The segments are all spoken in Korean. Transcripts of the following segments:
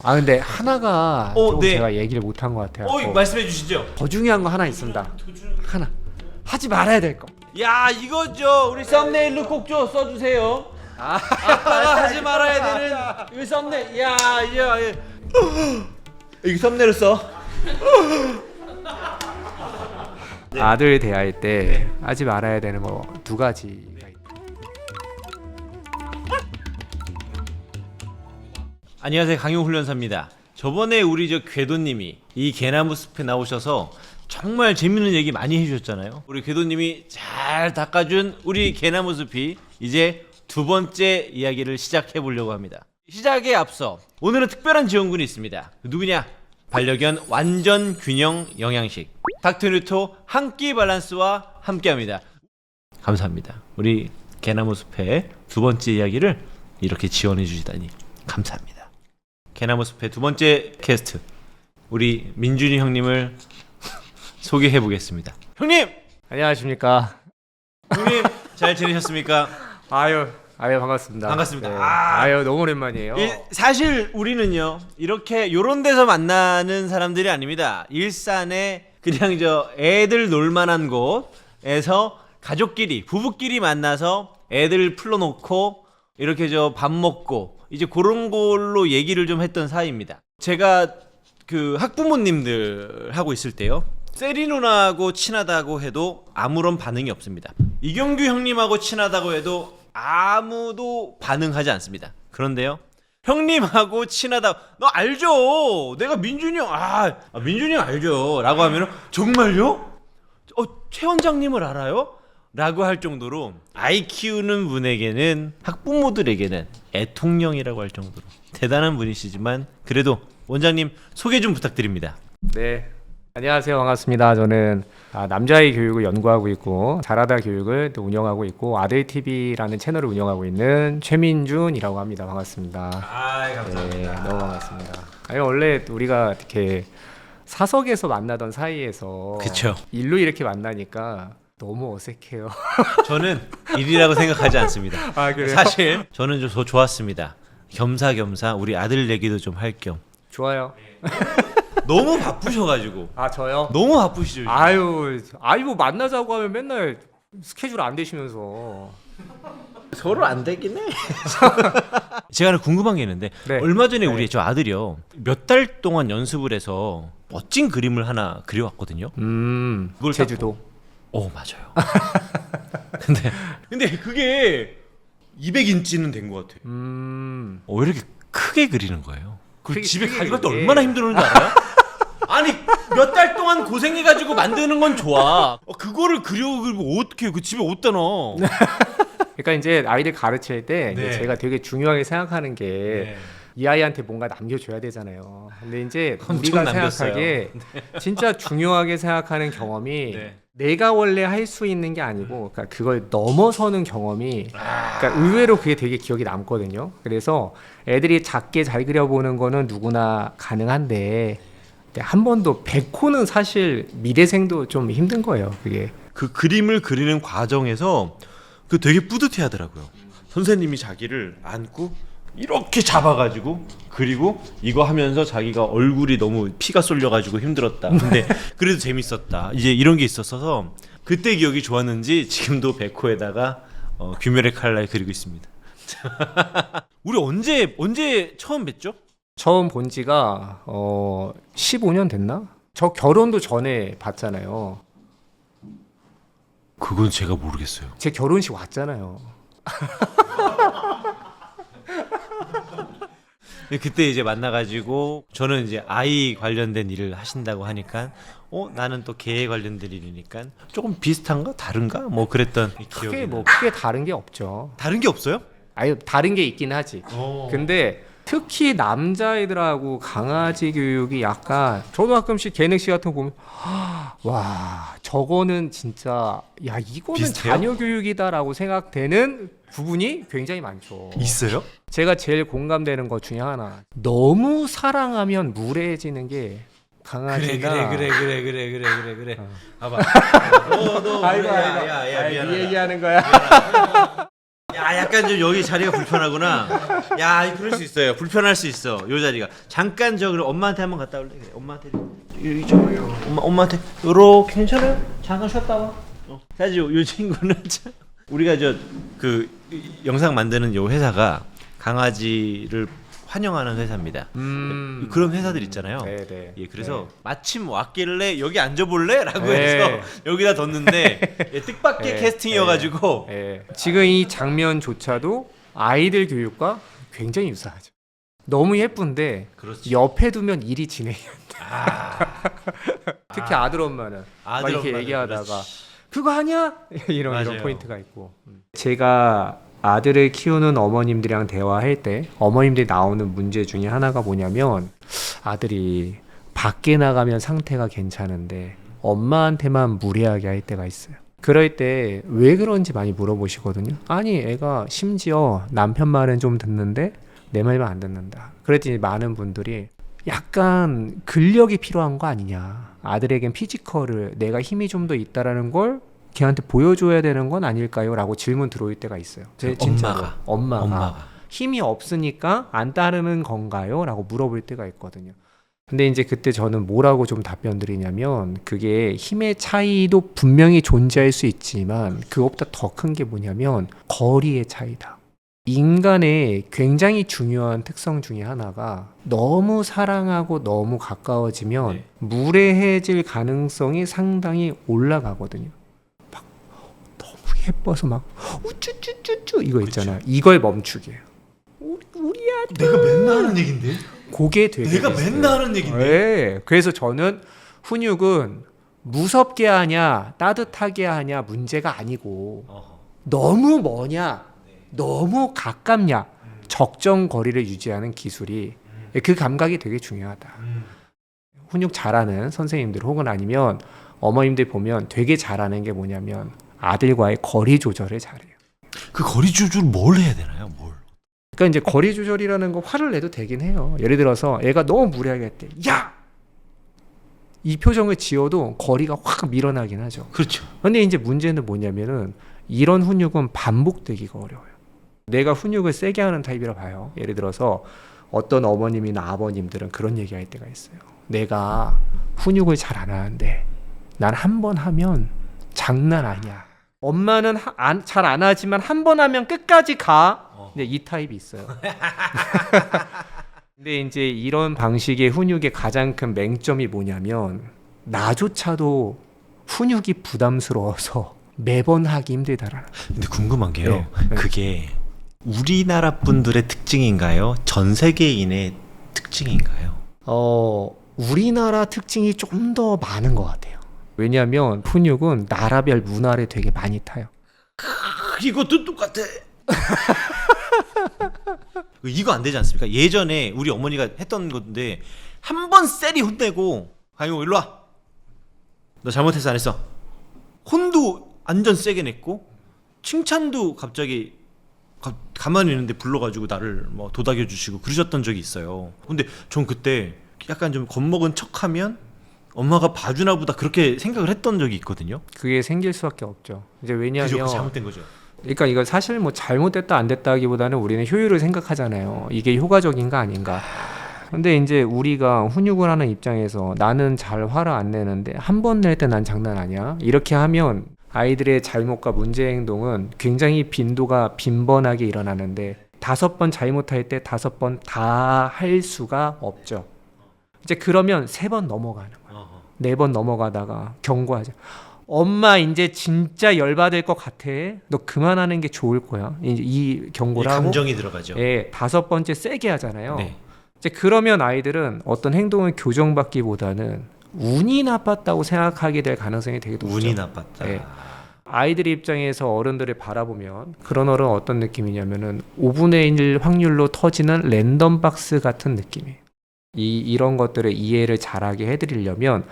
아 근데 하나가 좀 네. 제가 얘기를 못한 것 같아요. 말씀해 주시죠. 더 중요한 거 하나 있습니다. 하나 하지 말아야 될 거. 야, 이거죠. 우리 썸네일로 꼭 써주세요. 아빠가 하지 말아야 되는 이 썸네일. 야. 이거 썸네일로 써. 아들 대할 때 하지 말아야 되는 거 두 가지가 있다. 안녕하세요, 강용훈련사입니다. 저번에 우리 궤도님이 이 개나무 숲에 나오셔서 정말 재밌는 얘기 많이 해주셨잖아요. 우리 궤도님이 잘 닦아준 우리 개나무 숲이 이제 두 번째 이야기를 시작해 보려고 합니다. 시작에 앞서 오늘은 특별한 지원군이 있습니다. 누구냐? 반려견 완전 균형 영양식 닥터뉴토 한 끼 밸런스와 함께합니다. 감사합니다. 우리 개나무 숲의 두 번째 이야기를 이렇게 지원해 주시다니 감사합니다. 개나무 숲의 두 번째 게스트 우리 민준이 형님을 소개해 보겠습니다. 형님 안녕하십니까. 잘 지내셨습니까? 아유 반갑습니다. 반갑습니다. 네. 아. 아유 너무 오랜만이에요. 사실 우리는요 이렇게 요런 데서 만나는 사람들이 아닙니다. 일산에 그냥 애들 놀만한 곳에서 가족끼리 부부끼리 만나서 애들 풀러놓고 이렇게 밥 먹고 이제 그런 걸로 얘기를 좀 했던 사이입니다. 제가 그 학부모님들 하고 있을 때요 세리 누나하고 친하다고 해도 아무런 반응이 없습니다. 이경규 형님하고 친하다고 해도 아무도 반응하지 않습니다. 그런데요 형님하고 친하다 너 알죠? 내가 민준이 형 민준이 형 알죠? 라고 하면은 정말요? 최 원장님을 알아요? 라고 할 정도로 아이 키우는 분에게는 학부모들에게는 애통령이라고 할 정도로 대단한 분이시지만 그래도 원장님 소개 좀 부탁드립니다. 네. 안녕하세요. 반갑습니다. 저는 남자아이 교육을 연구하고 있고 잘하다 교육을 또 운영하고 있고 아들TV라는 채널을 운영하고 있는 최민준이라고 합니다. 반갑습니다. 감사합니다. 네, 너무 반갑습니다. 아니 원래 우리가 이렇게 사석에서 만나던 사이에서 그쵸. 일로 이렇게 만나니까 너무 어색해요. 저는 일이라고 생각하지 않습니다. 아 그래요? 사실 저는 좀 더 좋았습니다. 겸사겸사 우리 아들 얘기도 좀 할 겸. 좋아요. 너무 바쁘셔가지고. 아 저요? 너무 바쁘시죠. 아유 뭐 만나자고 하면 맨날 스케줄 안 되시면서. 서로 안 되긴 해. 제가 하나 궁금한 게 있는데 네. 얼마 전에 네. 우리 저 아들이요 몇 달 동안 연습을 해서 멋진 그림을 하나 그려왔거든요. 그걸 제주도. 맞아요. 근데 그게 200인치는 된 것 같아요. 왜 이렇게 크게 그리는 거예요? 그 집에 가져갈 때 얼마나 힘들었는지 알아요? 아니 몇 달 동안 고생해가지고 만드는 건 좋아. 그거를 그리고 어떻게 그 집에 어디다 넣어? 그러니까 이제 아이들 가르칠 때 네. 제가 되게 중요하게 생각하는 게 이 아이한테 뭔가 남겨줘야 되잖아요. 근데 이제 우리가 남겼어요. 생각하기에 진짜 중요하게 생각하는 경험이 내가 원래 할 수 있는 게 아니고 그러니까 그걸 넘어서는 경험이 그러니까 의외로 그게 되게 기억에 남거든요. 그래서 애들이 작게 잘 그려보는 거는 누구나 가능한데 한 번도 100호는 사실 미대생도 좀 힘든 거예요. 그게. 그 그림을 그리는 과정에서 그 되게 뿌듯해 하더라고요. 선생님이 자기를 안고 이렇게 잡아가지고 그리고 이거 하면서 자기가 얼굴이 너무 피가 쏠려가지고 힘들었다. 근데 그래도 재밌었다. 이제 이런 게 있었어서 그때 기억이 좋았는지 지금도 백호에다가 귀멸의 칼날 그리고 있습니다. 우리 언제 처음 뵀죠? 처음 본 지가 15년 됐나? 저 결혼도 전에 봤잖아요. 그건 제가 모르겠어요. 제 결혼식 왔잖아요. 그때 이제 만나가지고 저는 이제 아이 관련된 일을 하신다고 하니까 나는 또 개 관련된 일이니까 조금 비슷한가 다른가 뭐 그랬던 기억이 크게 다른 게 없죠. 다른 게 없어요? 아니 다른 게 있긴 하지. 근데 특히 남자애들하고 강아지 교육이 약간 저도 가끔씩 개능시 같은 거 보면 와 저거는 진짜 야 이거는 비슷해요? 자녀 교육이다라고 생각되는 부분이 굉장히 많죠. 있어요? 제가 제일 공감되는 것 중에 하나 너무 사랑하면 무례해지는 게 강아지가 그래. 봐봐. 너 아이고, 야, 이 미안하다. 얘기하는 거야. 야, 약간 좀 여기 자리가 불편하구나. 야, 그럴 수 있어요. 불편할 수 있어. 요 자리가. 잠깐 저 그럼 엄마한테 한번 갔다 올래. 그래. 엄마한테. 여기 저 엄마한테 요렇게 괜찮아요? 잠깐 쉬었다 와. 사실 요 친구는 참 우리가 저 그 영상 만드는 요 회사가 강아지를 환영하는 회사입니다. 그런 회사들 있잖아요. 네네. 예, 그래서 네. 마침 왔길래 여기 앉아볼래?라고 네. 해서 여기다 뒀는데 예, 뜻밖의 네. 캐스팅이어가지고 예. 지금 이 장면조차도 아이들 교육과 굉장히 유사하죠. 너무 예쁜데 그렇지. 옆에 두면 일이 진행이 아, 특히 아들 엄마는 막 아들 이렇게 엄마는 얘기하다가 그렇지. 그거 아니야? 이런 맞아요. 포인트가 있고. 제가 아들을 키우는 어머님들이랑 대화할 때 어머님들이 나오는 문제 중에 하나가 뭐냐면 아들이 밖에 나가면 상태가 괜찮은데 엄마한테만 무례하게 할 때가 있어요. 그럴 때 왜 그런지 많이 물어보시거든요. 아니 애가 심지어 남편 말은 좀 듣는데 내 말만 안 듣는다. 그랬더니 많은 분들이 약간 근력이 필요한 거 아니냐. 아들에겐 피지컬을 내가 힘이 좀 더 있다라는 걸 걔한테 보여줘야 되는 건 아닐까요? 라고 질문 들어올 때가 있어요. 진짜로. 엄마가 힘이 없으니까 안 따르는 건가요? 라고 물어볼 때가 있거든요. 근데 이제 그때 저는 뭐라고 좀 답변 드리냐면 그게 힘의 차이도 분명히 존재할 수 있지만 그것보다 더 큰 게 뭐냐면 거리의 차이다. 인간의 굉장히 중요한 특성 중에 하나가 너무 사랑하고 너무 가까워지면 네. 무례해질 가능성이 상당히 올라가거든요. 막 너무 예뻐서 막 우쭈쭈쭈쭈 이거 있잖아요. 이걸 멈추게 해요. 우리야. 내가 맨날 하는 얘긴데. 그게 되게 내가 비슷해요. 맨날 하는 얘긴데. 네. 그래서 저는 훈육은 무섭게 하냐 따뜻하게 하냐 문제가 아니고 너무 뭐냐 너무 가깝냐 적정 거리를 유지하는 기술이 그 감각이 되게 중요하다. 훈육 잘하는 선생님들 혹은 아니면 어머님들 보면 되게 잘하는 게 뭐냐면 아들과의 거리 조절을 잘해요. 그 거리 조절 뭘 해야 되나요? 뭘? 그러니까 이제 거리 조절이라는 거 화를 내도 되긴 해요. 예를 들어서 애가 너무 무례하게 할 때 야! 이 표정을 지어도 거리가 확 밀어나긴 하죠. 그렇죠. 근데 이제 문제는 뭐냐면은 이런 훈육은 반복되기가 어려워요. 내가 훈육을 세게 하는 타입이라 봐요. 예를 들어서 어떤 어머님이나 아버님들은 그런 얘기할 때가 있어요. 내가 훈육을 잘 안 하는데 난 한 번 하면 장난 아니야. 엄마는 잘 안 하지만 한 번 하면 끝까지 가. 근데 이 타입이 있어요. 근데 이제 이런 방식의 훈육의 가장 큰 맹점이 뭐냐면 나조차도 훈육이 부담스러워서 매번 하기 힘들다라는. 근데 궁금한 게요. 네. 그게 우리나라 분들의 특징인가요? 전 세계인의 특징인가요? 우리나라 특징이 좀 더 많은 것 같아요. 왜냐하면 훈육은 나라별 문화를 되게 많이 타요. 이것도 똑같아. 이거 안 되지 않습니까? 예전에 우리 어머니가 했던 건데 한 번 쎄리 혼내고 아이고 일로 와. 너 잘못했어 안 했어? 혼도 완전 세게 냈고 칭찬도 갑자기 가만히 있는데 불러가지고 나를 뭐 도닥여 주시고 그러셨던 적이 있어요. 근데 전 그때 약간 좀 겁먹은 척하면 엄마가 봐주나 보다 그렇게 생각을 했던 적이 있거든요. 그게 생길 수밖에 없죠. 이제 왜냐하면 그죠? 잘못된 거죠. 그러니까 이거 사실 뭐 잘못됐다 안 됐다기보다는 우리는 효율을 생각하잖아요. 이게 효과적인가 아닌가. 근데 이제 우리가 훈육을 하는 입장에서 나는 잘 화를 안 내는데 한 번 낼 때 난 장난 아니야. 이렇게 하면 아이들의 잘못과 문제 행동은 굉장히 빈도가 빈번하게 일어나는데 5번 잘못할 때 5번 다 할 수가 없죠. 이제 그러면 3번 넘어가는 거야. 4번 넘어가다가 경고하죠. 엄마 이제 진짜 열받을 것 같아. 너 그만하는 게 좋을 거야. 이제 이 경고를 하고 감정이 들어가죠. 예, 5번째 세게 하잖아요. 네. 이제 그러면 아이들은 어떤 행동을 교정받기보다는 운이 나빴다고 생각하게 될 가능성이 되게 높죠. 운이 나빴다. 예. 아이들 입장에서 어른들을 바라보면 그런 어른 어떤 느낌이냐면은 5분의 1 확률로 터지는 랜덤 박스 같은 느낌이에요. 이런 것들을 이해를 잘하게 해드리려면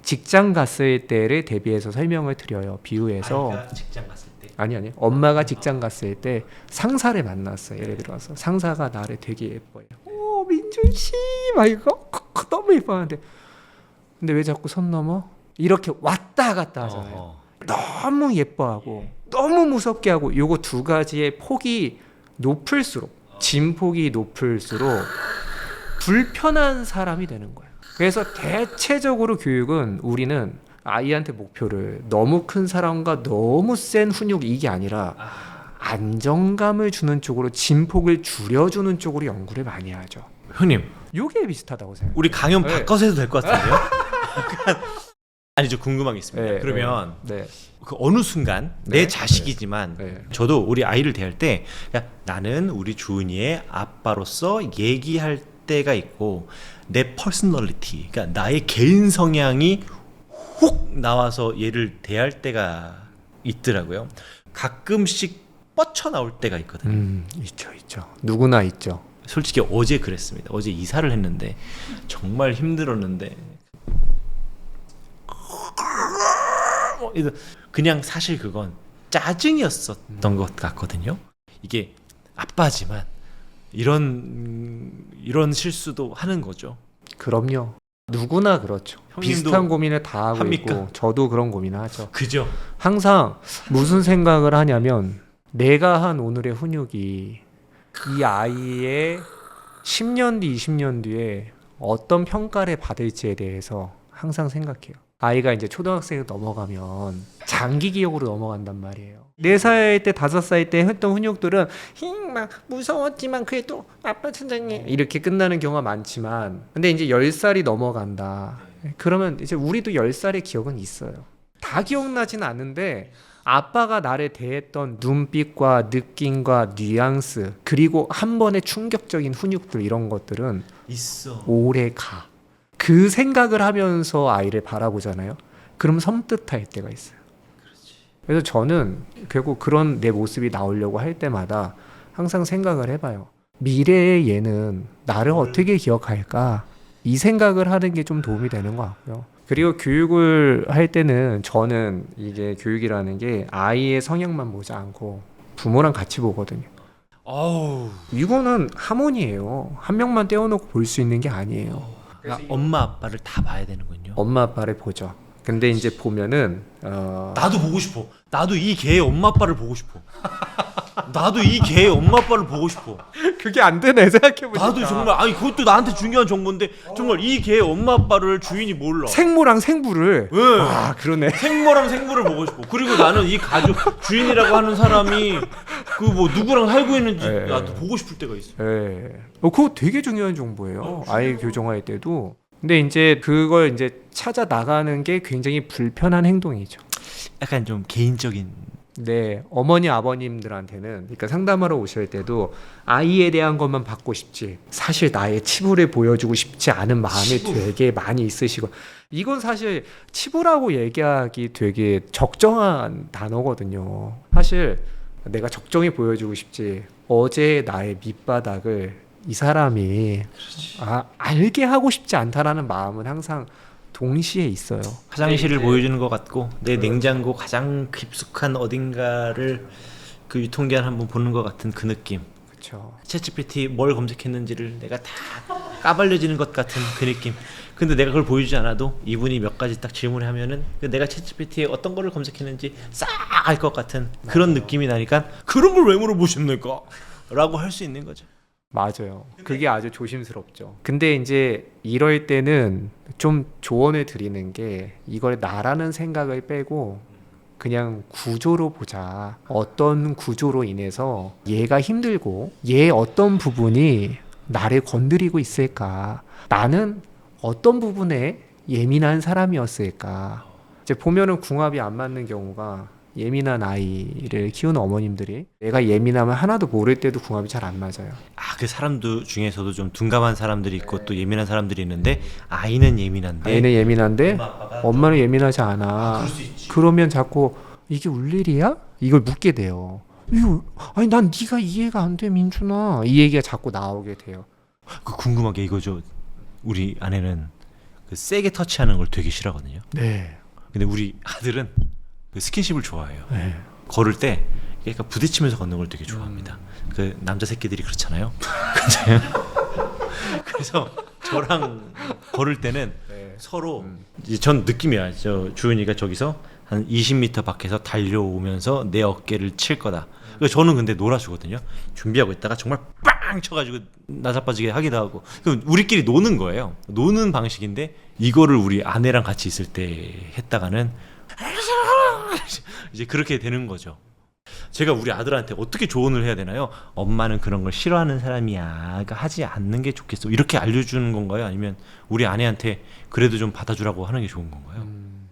직장 갔을 때를 대비해서 설명을 드려요. 비유해서 아이가 직장 갔을 때. 아니 엄마가 직장 갔을 때 상사를 만났어요. 예를 들어서 상사가 나를 되게 예뻐해요. 오 민준 씨 막 이거 너무 예뻐하는데 근데 왜 자꾸 선 넘어? 이렇게 왔다 갔다 하잖아요. 너무 예뻐하고 너무 무섭게 하고 요거 두 가지의 폭이 높을수록 진폭이 높을수록 불편한 사람이 되는 거예요. 그래서 대체적으로 교육은 우리는 아이한테 목표를 너무 큰 사람과 너무 센 훈육 이게 아니라 안정감을 주는 쪽으로 진폭을 줄여주는 쪽으로 연구를 많이 하죠. 형님, 요게 비슷하다고 생각해요. 우리 강연 네. 바꿔서 해도 될 것 같은데요? 아니, 저 궁금한 게 있습니다. 네, 그러면 네. 그 어느 순간 네. 내 자식이지만 네. 저도 우리 아이를 대할 때 야, 나는 우리 주은이의 아빠로서 얘기할 때가 있고 내 퍼스널리티, 그러니까 나의 개인 성향이 훅 나와서 얘를 대할 때가 있더라고요. 가끔씩 뻗쳐 나올 때가 있거든요. 있죠. 누구나 있죠. 솔직히 어제 그랬습니다. 어제 이사를 했는데 정말 힘들었는데 그냥 사실 그건 짜증이었었던 것 같거든요. 이게 아빠지만 이런 실수도 하는 거죠. 그럼요. 누구나 그렇죠. 형님도 비슷한 고민을 다 하고 합니까? 있고 저도 그런 고민을 하죠. 그죠? 항상 무슨 생각을 하냐면 내가 한 오늘의 훈육이 이 아이의 10년 뒤, 20년 뒤에 어떤 평가를 받을지에 대해서 항상 생각해요. 아이가 이제 초등학생을 넘어가면 장기 기억으로 넘어간단 말이에요. 4살 때, 5살 때 했던 훈육들은 막 무서웠지만 그래도 아빠 선생님 이렇게 끝나는 경우가 많지만 근데 이제 10살이 넘어간다. 그러면 이제 우리도 10살의 기억은 있어요. 다 기억나진 않는데 아빠가 나를 대했던 눈빛과 느낌과 뉘앙스 그리고 한 번의 충격적인 훈육들 이런 것들은 있어. 오래 가. 그 생각을 하면서 아이를 바라보잖아요. 그럼 섬뜩할 때가 있어요. 그래서 저는 결국 그런 내 모습이 나오려고 할 때마다 항상 생각을 해봐요. 미래의 얘는 나를 어떻게 기억할까? 이 생각을 하는 게 좀 도움이 되는 것 같고요. 그리고 교육을 할 때는 저는 이게 교육이라는 게 아이의 성향만 보지 않고 부모랑 같이 보거든요. 어우, 이거는 하모니예요. 한 명만 떼어놓고 볼 수 있는 게 아니에요. 그러니까 엄마 아빠를 다 봐야 되는군요. 엄마 아빠를 보죠. 근데 이제 보면은 나도 보고 싶어. 나도 이 개의 엄마 아빠를 보고 싶어. 나도 이 개의 엄마 아빠를 보고 싶어. 그게 안 되네 생각해보니까. 나도 정말 아니 그것도 나한테 중요한 정보인데 정말 이 개의 엄마 아빠를 주인이 몰라. 생모랑 생부를. 네. 아 그러네. 생모랑 생부를 보고 싶어. 그리고 나는 이 가족 주인이라고 하는 사람이 그 뭐 누구랑 살고 있는지 네. 나도 보고 싶을 때가 있어. 예. 그거 되게 중요한 정보예요. 아이 교정할 때도. 근데 이제 그걸 이제 찾아 나가는 게 굉장히 불편한 행동이죠. 약간 좀 개인적인. 네, 어머니 아버님들한테는 그러니까 상담하러 오실 때도 아이에 대한 것만 받고 싶지 사실 나의 치부를 보여주고 싶지 않은 마음이 되게 많이 있으시고 이건 사실 치부라고 얘기하기 되게 적정한 단어거든요. 사실 내가 적정히 보여주고 싶지 어제 나의 밑바닥을 이 사람이 알게 하고 싶지 않다라는 마음은 항상 동시에 있어요. 화장실을 보여주는 것 같고 내 냉장고 가장 깊숙한 어딘가를 그 유통기한 한번 보는 것 같은 그 느낌. 그렇죠. 챗GPT 뭘 검색했는지를 내가 다 까발려지는 것 같은 그 느낌. 근데 내가 그걸 보여주지 않아도 이분이 몇 가지 딱 질문을 하면은 내가 챗GPT에 어떤 거를 검색했는지 싹 알 것 같은 그런 느낌이 나니까 그런 걸 왜 물어보십니까? 라고 할 수 있는 거죠. 맞아요. 그게 아주 조심스럽죠. 근데 이제 이럴 때는 좀 조언을 드리는 게 이걸 나라는 생각을 빼고 그냥 구조로 보자. 어떤 구조로 인해서 얘가 힘들고 얘 어떤 부분이 나를 건드리고 있을까? 나는 어떤 부분에 예민한 사람이었을까? 이제 보면은 궁합이 안 맞는 경우가 예민한 아이를 키우는 어머님들이 내가 예민하면 하나도 모를 때도 궁합이 잘 안 맞아요. 그 사람들 중에서도 좀 둔감한 사람들이 있고 또 예민한 사람들이 있는데 아이는 예민한데 아이는 예민한데 엄마는 예민하지 않아. 그럴 수 있지. 그러면 자꾸 이게 울 일이야? 이걸 묻게 돼요. 이거 아니 난 네가 이해가 안 돼 민준아. 이 얘기가 자꾸 나오게 돼요. 그 궁금한 게 이거죠. 우리 아내는 그 세게 터치하는 걸 되게 싫어하거든요. 네. 근데 우리 아들은 그 스킨십을 좋아해요. 네. 걸을 때 약간 부딪히면서 걷는 걸 되게 좋아합니다. 그 남자 새끼들이 그렇잖아요. 그래서 저랑 걸을 때는 네. 서로 이제 전 느낌이야. 저 주은이가 저기서 한 20m 밖에서 달려오면서 내 어깨를 칠 거다. 그러니까 저는 근데 놀아주거든요. 준비하고 있다가 정말 빵 쳐가지고 나자빠지게 하기도 하고. 그럼 우리끼리 노는 거예요. 노는 방식인데 이거를 우리 아내랑 같이 있을 때 했다가는 이제 그렇게 되는 거죠. 제가 우리 아들한테 어떻게 조언을 해야 되나요? 엄마는 그런 걸 싫어하는 사람이야. 그러니까 하지 않는 게 좋겠어. 이렇게 알려주는 건가요? 아니면 우리 아내한테 그래도 좀 받아주라고 하는 게 좋은 건가요?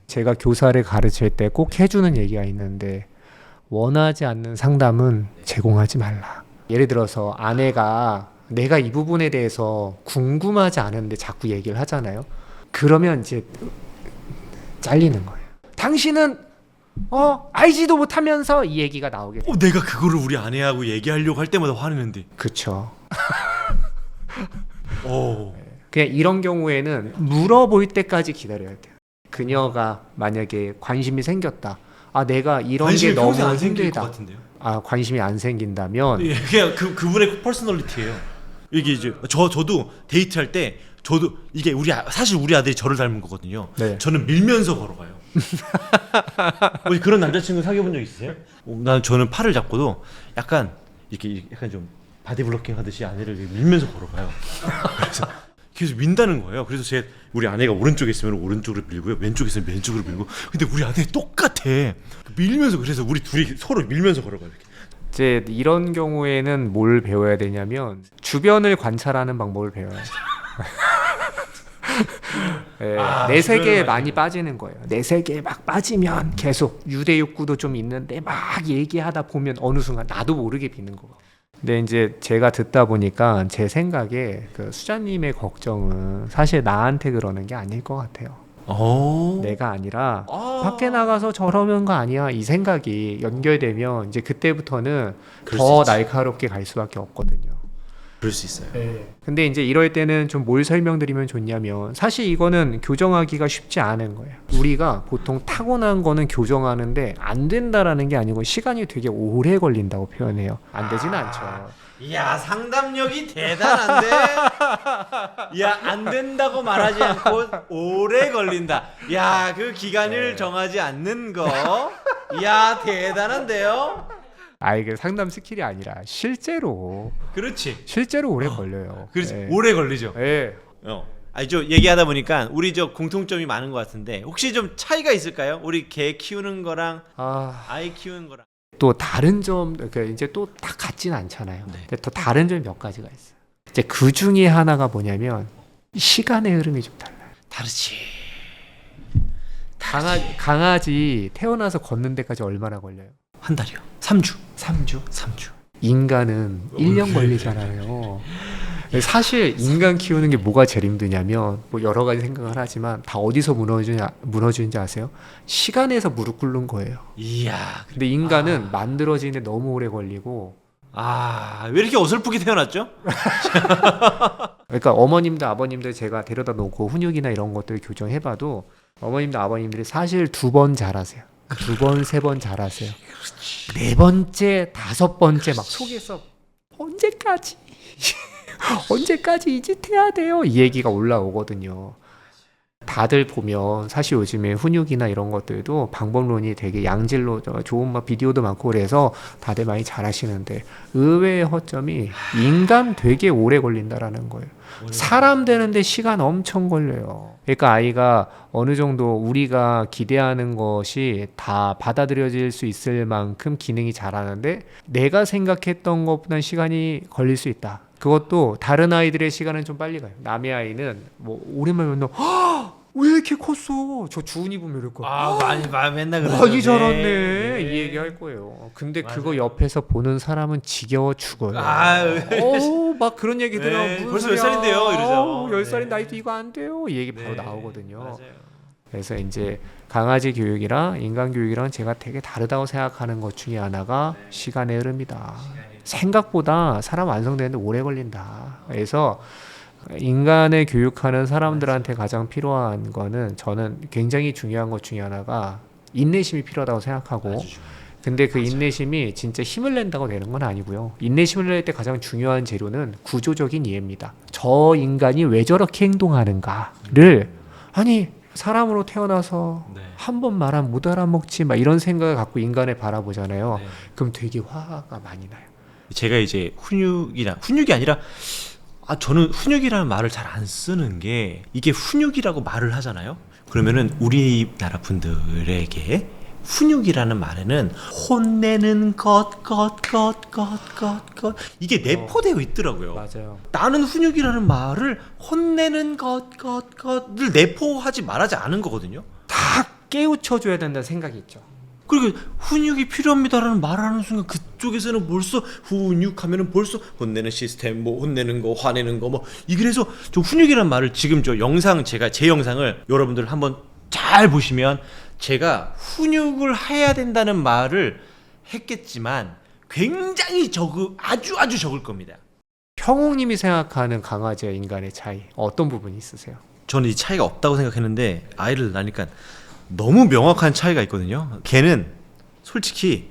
제가 교사를 가르칠 때 꼭 해주는 얘기가 있는데 원하지 않는 상담은 제공하지 말라. 예를 들어서 아내가 내가 이 부분에 대해서 궁금하지 않은데 자꾸 얘기를 하잖아요. 그러면 이제 잘리는 거예요. 당신은 알지도 못하면서 이 얘기가 나오게 돼요. 내가 그거를 우리 아내하고 얘기하려고 할 때마다 화내는데. 그쵸. 오. 그냥 이런 경우에는 물어볼 때까지 기다려야 돼요. 그녀가 만약에 관심이 생겼다. 내가 이런 게 너무 안 생길 것 힘들다. 같은데요? 관심이 안 생긴다면 예, 그냥 그분의 퍼스널리티예요. 이게 이제 저도 데이트할 때 저도 이게 사실 우리 아들이 저를 닮은 거거든요. 네. 저는 밀면서 걸어가요. 혹시 그런 남자친구 사귀어 본 적 있으세요? 저는 팔을 잡고도 약간 이렇게 약간 좀 바디블로킹 하듯이 아내를 밀면서 걸어가요. 그래서 계속 민다는 거예요. 그래서 우리 아내가 오른쪽에 있으면 오른쪽으로 밀고요, 왼쪽에 있으면 왼쪽으로 밀고. 근데 우리 아내 똑같아. 밀면서. 그래서 우리 둘이 서로 밀면서 걸어가요. 이렇게. 이제 이런 경우에는 뭘 배워야 되냐면 주변을 관찰하는 방법을 배워야죠. 네, 내 세계에 많이 빠지는 거예요. 내 세계에 막 빠지면 계속 유대 욕구도 좀 있는데 막 얘기하다 보면 어느 순간 나도 모르게 비는 거고. 근데 이제 제가 듣다 보니까 제 생각에 그 수자님의 걱정은 사실 나한테 그러는 게 아닐 것 같아요. 내가 아니라 밖에 나가서 저러는 거 아니야, 이 생각이 연결되면 이제 그때부터는 더 날카롭게 갈 수밖에 없거든요. 그럴 수 있어요. 네. 근데 이제 이럴 때는 좀 뭘 설명드리면 좋냐면 사실 이거는 교정하기가 쉽지 않은 거예요. 우리가 보통 타고난 거는 교정하는데 안 된다라는 게 아니고 시간이 되게 오래 걸린다고 표현해요. 안 되진 않죠. 이야, 상담력이 대단한데. 야, 안 된다고 말하지 않고 오래 걸린다. 야, 그 기간을 정하지 않는 거. 야, 대단한데요. 이게 상담 스킬이 아니라 실제로 오래 걸려요. 그렇지. 네. 오래 걸리죠. 네. 얘기하다 보니까 우리 공통점이 많은 것 같은데 혹시 좀 차이가 있을까요? 우리 개 키우는 거랑 아이 키우는 거랑. 또 다른 점, 이제 또 다 같진 않잖아요. 네. 근데 또 다른 점이 몇 가지가 있어요. 이제 그 중에 하나가 뭐냐면 시간의 흐름이 좀 달라요. 다르지. 강아지 태어나서 걷는 데까지 얼마나 걸려요? 한 달이요. 3주. 인간은 1년 걸리잖아요. 사실 인간 키우는 게 뭐가 제일 힘드냐면 뭐 여러 가지 생각을 하지만 다 어디서 무너지는지 아세요? 시간에서 무릎 꿇는 거예요. 이야. 근데 인간은 만들어지는데 너무 오래 걸리고. 왜 이렇게 어설프게 태어났죠? 그러니까 어머님들 아버님들 제가 데려다 놓고 훈육이나 이런 것들 교정해봐도 어머님들 아버님들이 사실 2번 잘하세요. 2번 3번 잘하세요. 4번째 5번째 막 속에서 언제까지 이 짓 해야 돼요, 이 얘기가 올라오거든요. 다들 보면 사실 요즘에 훈육이나 이런 것들도 방법론이 되게 양질로 좋은 비디오도 많고 그래서 다들 많이 잘하시는데 의외의 허점이 인간 되게 오래 걸린다라는 거예요. 사람 되는데 시간 엄청 걸려요. 그러니까 아이가 어느 정도 우리가 기대하는 것이 다 받아들여질 수 있을 만큼 기능이 잘하는데 내가 생각했던 것보다 시간이 걸릴 수 있다. 그것도 다른 아이들의 시간은 좀 빨리 가요. 남의 아이는 뭐 오랜만에 만나면 왜 이렇게 컸어? 저 주은이 보면 이럴 거야. 맨날 그러죠. 많이 자랐네. 이 얘기 할 거예요. 근데 맞아요. 그거 옆에서 보는 사람은 지겨워 죽어요. 막 그런 얘기 들으면 벌써 몇 살인데요? 이러죠. 10살인 나이도 이거 안 돼요. 이 얘기 바로 나오거든요. 맞아요. 그래서 이제 강아지 교육이랑 인간 교육이랑 제가 되게 다르다고 생각하는 것 중에 하나가 시간의 흐름이다. 생각보다 사람 완성되는데 오래 걸린다. 그래서 인간을 교육하는 사람들한테 가장 필요한 거는 저는 굉장히 중요한 것 중에 하나가 인내심이 필요하다고 생각하고, 근데 그 인내심이 진짜 힘을 낸다고 되는 건 아니고요. 인내심을 낼 때 가장 중요한 재료는 구조적인 이해입니다. 저 인간이 왜 저렇게 행동하는가를, 아니 사람으로 태어나서 네. 한 번 말하면 못 알아먹지 막 이런 생각을 갖고 인간을 바라보잖아요. 네. 그럼 되게 화가 많이 나요. 제가 이제 훈육이 아니라 저는 훈육이라는 말을 잘 안 쓰는 게 이게 훈육이라고 말을 하잖아요. 그러면은 우리나라 분들에게 훈육이라는 말에는 혼내는 것 이게 내포되어 있더라고요. 맞아요. 나는 훈육이라는 말을 혼내는 것을 내포하지 말하지 않은 거거든요. 다 깨우쳐줘야 된다는 생각이 있죠. 그리고 훈육이 필요합니다라는 말을 하는 순간 그쪽에서는 벌써 훈육하면은 벌써 혼내는 시스템, 뭐 혼내는 거, 화내는 거, 뭐 이래서 저 훈육이라는 말을 지금 제 영상을 여러분들 한번 잘 보시면 제가 훈육을 해야 된다는 말을 했겠지만 굉장히 아주 적을 겁니다. 형욱님이 생각하는 강아지와 인간의 차이 어떤 부분이 있으세요? 저는 이 차이가 없다고 생각했는데 아이를 낳으니까 너무 명확한 차이가 있거든요. 걔는 솔직히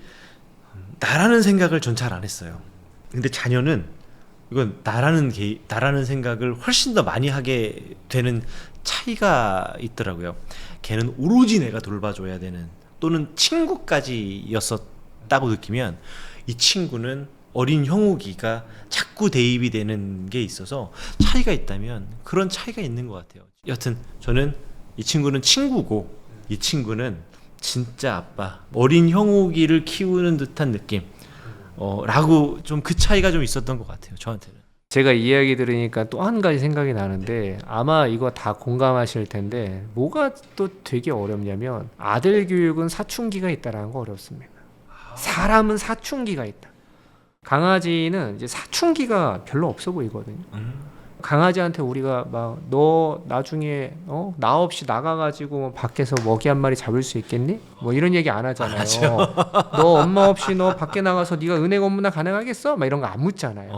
나라는 생각을 전 잘 안 했어요. 근데 자녀는 이건 나라는 생각을 훨씬 더 많이 하게 되는 차이가 있더라고요. 걔는 오로지 내가 돌봐줘야 되는 또는 친구까지였었다고 느끼면 이 친구는 어린 형욱이가 자꾸 대입이 되는 게 있어서 차이가 있다면 그런 차이가 있는 것 같아요. 여튼 저는 이 친구는 친구고 이 친구는 진짜 아빠, 어린 형욱이를 키우는 듯한 느낌 라고 좀 그 차이가 좀 있었던 것 같아요, 저한테는. 제가 이 이야기 들으니까 또 한 가지 생각이 나는데 아마 이거 다 공감하실 텐데 뭐가 또 되게 어렵냐면 아들 교육은 사춘기가 있다라는 거 어렵습니다. 사람은 사춘기가 있다. 강아지는 이제 사춘기가 별로 없어 보이거든요. 강아지한테 우리가 막 너 나중에 나 없이 나가가지고 밖에서 먹이 한 마리 잡을 수 있겠니? 뭐 이런 얘기 안 하잖아요. 너 엄마 없이 너 밖에 나가서 네가 은행 업무나 가능하겠어? 막 이런 거 안 묻잖아요.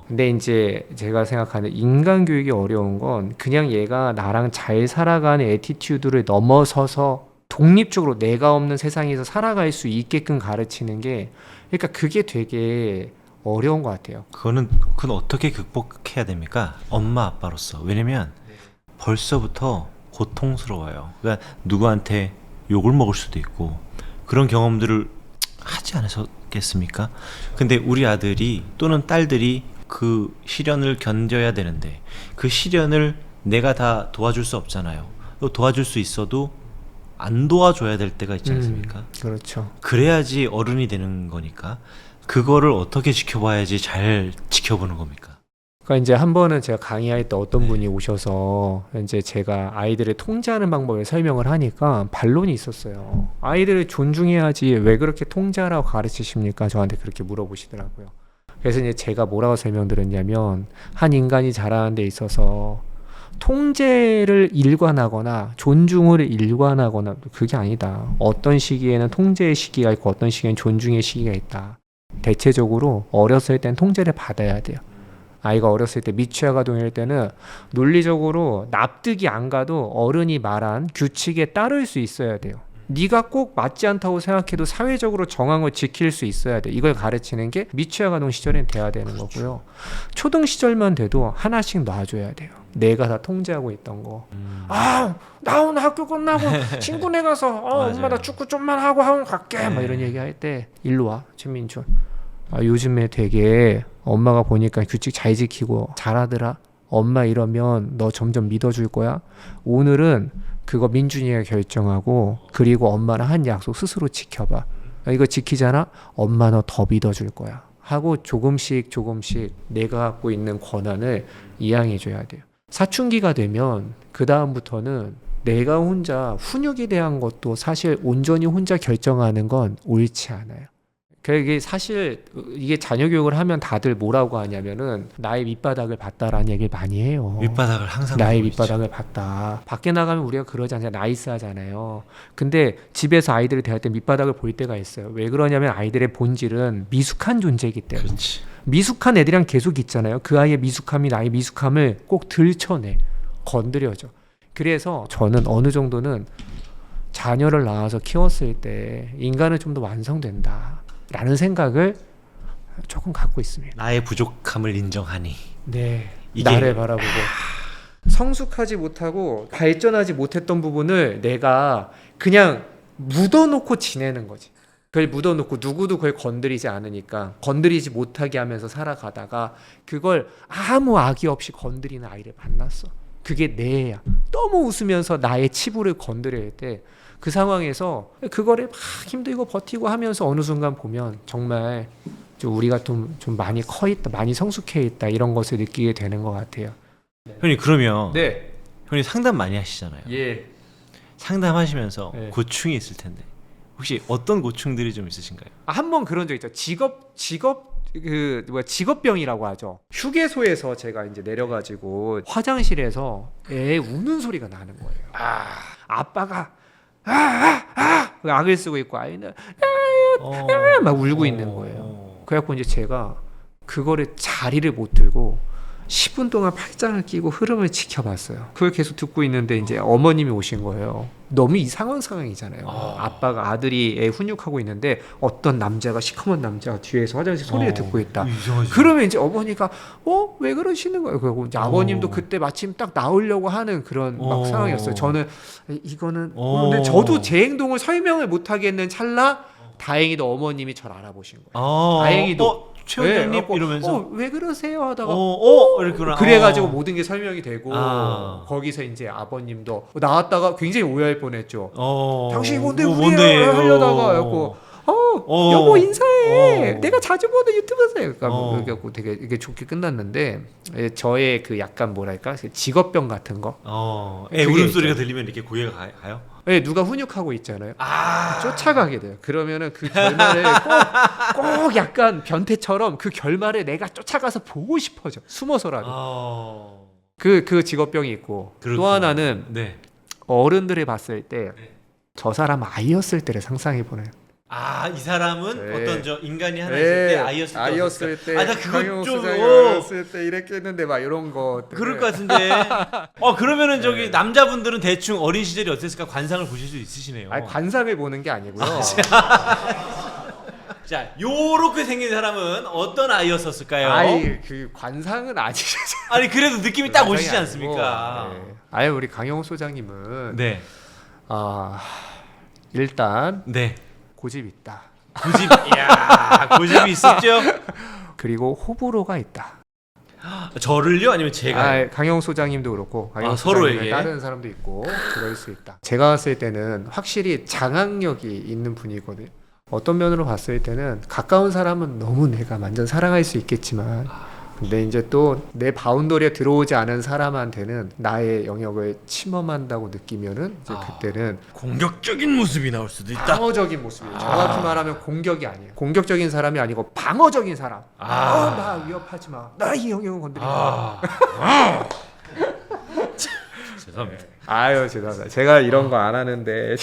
근데 이제 제가 생각하는 인간 교육이 어려운 건 그냥 얘가 나랑 잘 살아가는 애티튜드를 넘어서서 독립적으로 내가 없는 세상에서 살아갈 수 있게끔 가르치는 게 그러니까 그게 되게 어려운 것 같아요. 그건 어떻게 극복해야 됩니까? 엄마 아빠로서. 왜냐면 벌써부터 고통스러워요. 그러니까 누구한테 욕을 먹을 수도 있고 그런 경험들을 하지 않으셨겠습니까? 근데 우리 아들이 또는 딸들이 그 시련을 견뎌야 되는데 그 시련을 내가 다 도와줄 수 없잖아요. 또 도와줄 수 있어도 안 도와줘야 될 때가 있지 않습니까? 그렇죠. 그래야지 어른이 되는 거니까 그거를 어떻게 지켜봐야지 잘 지켜보는 겁니까? 그러니까 이제 한 번은 제가 강의할 때 어떤 분이 오셔서 이제 제가 아이들을 통제하는 방법을 설명을 하니까 반론이 있었어요. 아이들을 존중해야지 왜 그렇게 통제하라고 가르치십니까? 저한테 그렇게 물어보시더라고요. 그래서 이제 제가 뭐라고 설명드렸냐면 한 인간이 자라는 데 있어서 통제를 일관하거나 존중을 일관하거나 그게 아니다. 어떤 시기에는 통제의 시기가 있고 어떤 시기에는 존중의 시기가 있다. 대체적으로 어렸을 땐 통제를 받아야 돼요. 아이가 어렸을 때 미취학아동일 때는 논리적으로 납득이 안 가도 어른이 말한 규칙에 따를 수 있어야 돼요. 네가 꼭 맞지 않다고 생각해도 사회적으로 정황을 지킬 수 있어야 돼. 이걸 가르치는 게 미취학아동 시절엔 돼야 되는 거고요. 초등 시절만 돼도 하나씩 놔줘야 돼요. 내가 다 통제하고 있던 거. 나 오늘 학교 끝나고 친구네 가서 엄마 나 축구 좀만 하고 학원 갈게. 막 이런 얘기할 때 일로 와 최민준. 요즘에 되게 엄마가 보니까 규칙 잘 지키고 잘하더라. 엄마 이러면 너 점점 믿어줄 거야. 오늘은 그거 민준이가 결정하고 그리고 엄마랑 한 약속 스스로 지켜봐. 이거 지키잖아? 엄마 너 더 믿어줄 거야. 하고 조금씩 내가 갖고 있는 권한을 이양해줘야 돼요. 사춘기가 되면 그 다음부터는 내가 혼자 훈육에 대한 것도 사실 온전히 혼자 결정하는 건 옳지 않아요. 그게 사실 이게 자녀 교육을 하면 다들 뭐라고 하냐면은 나의 밑바닥을 봤다라는 얘기를 많이 해요. 밑바닥을 항상 나의 밑바닥을 봤다. 밖에 나가면 우리가 그러지 않아요. 나이스하잖아요. 근데 집에서 아이들을 대할 때 밑바닥을 볼 때가 있어요. 왜 그러냐면 아이들의 본질은 미숙한 존재이기 때문에. 그렇지. 미숙한 애들이랑 계속 있잖아요. 그 아이의 미숙함이 나의 미숙함을 꼭 들춰내. 건드려줘. 그래서 저는 어느 정도는 자녀를 낳아서 키웠을 때 인간은 좀 더 완성된다. 라는 생각을 조금 갖고 있습니다. 나의 부족함을 인정하니. 네. 이게 나를 바라보고 성숙하지 못하고 발전하지 못했던 부분을 내가 그냥 묻어놓고 지내는 거지. 그걸 묻어놓고 누구도 그걸 건드리지 않으니까 건드리지 못하게 하면서 살아가다가 그걸 아무 악의 없이 건드리는 아이를 만났어. 그게 내 애야. 너무 웃으면서 나의 치부를 건드릴 때 그 상황에서 그거를 막 힘들고 버티고 하면서 어느 순간 보면 정말 좀 우리가 좀 많이 커 있다, 많이 성숙해 있다 이런 것을 느끼게 되는 것 같아요. 형님 그러면 네. 형님 상담 많이 하시잖아요. 예. 상담하시면서 네. 고충이 있을 텐데 혹시 어떤 고충들이 좀 있으신가요? 한 번 그런 적 있죠. 직업병이라고 하죠. 휴게소에서 제가 이제 내려가지고 화장실에서 애 우는 소리가 나는 거예요. 아빠가 악을 쓰고 있고 아이는 막 울고 있는 거예요. 그래갖고 이제 제가 그거를 자리를 못 들고 10분 동안 팔짱을 끼고 흐름을 지켜봤어요. 그걸 계속 듣고 있는데 이제 어머님이 오신 거예요. 너무 이상한 상황이잖아요. 아빠가 아들이 애 훈육하고 있는데 어떤 남자가 시커먼 남자가 뒤에서 화장실 소리를 듣고 있다. 이상하지. 그러면 이제 어머니가 왜 그러시는 거예요? 그리고 이제 아버님도 그때 마침 딱 나오려고 하는 그런 막 상황이었어요. 저는 이거는 근데 저도 제 행동을 설명을 못 하겠는 찰나 다행히도 어머님이 저를 알아보신 거예요. 다행히도 최 원장님 네, 이러면서 왜 그러세요 하다가 이렇구나. 그래가지고 모든 게 설명이 되고 아. 거기서 이제 아버님도 나왔다가 굉장히 오해할 뻔했죠. 당신이 뭔데 뭔데? 하려다가 그래갖고 여보 인사해. 내가 자주 보는 유튜브세요. 그러니까 그래갖고 되게 이게 좋게 끝났는데 저의 그 약간 뭐랄까 직업병 같은 거. 애 울음소리가 들리면 이렇게 고개가 가요? 네, 누가 훈육하고 있잖아요. 쫓아가게 돼요. 그러면은 그 결말을 꼭 약간 변태처럼 그 결말을 내가 쫓아가서 보고 싶어져. 숨어서라도. 그 직업병이 있고 그렇구나. 또 하나는 네. 어른들을 봤을 때 저 사람 아이였을 때를 상상해 보네요. 이 사람은 네. 어떤 저 인간이 하나 있을 때 아이였을 때. 나 그거 좀 어렸을 때 이렇게 했는데 막 이런 거. 그럴 것 같은데. 그러면은 저기 남자분들은 대충 어린 시절이 어땠을까 관상을 보실 수 있으시네요. 관상을 보는 게 아니고요. 자, 요렇게 생긴 사람은 어떤 아이였었을까요? 그 관상은 아니죠. 아니 그래도 느낌이 딱 오시지 관상이 않습니까? 아니고. 우리 강영호 소장님은 네. 일단 네. 고집 있다. 고집이 있었죠? 그리고 호불호가 있다. 저를요? 아니면 제가? 강영 소장님도 그렇고 강영 서로에게 다른 사람도 있고 그럴 수 있다. 제가 봤을 때는 확실히 장악력이 있는 분이거든요. 어떤 면으로 봤을 때는 가까운 사람은 너무 내가 완전 사랑할 수 있겠지만 근데 이제 또 내 바운더리에 들어오지 않은 사람한테는 나의 영역을 침범한다고 느끼면은 이제 그때는 공격적인 모습이 나올 수도 있다. 방어적인 모습이에요. 정확히 말하면 공격이 아니에요. 공격적인 사람이 아니고 방어적인 사람. 나 위협하지 마. 나 이 영역은 건드리지 마. 죄송합니다. 죄송합니다. 제가 이런 거 안 하는데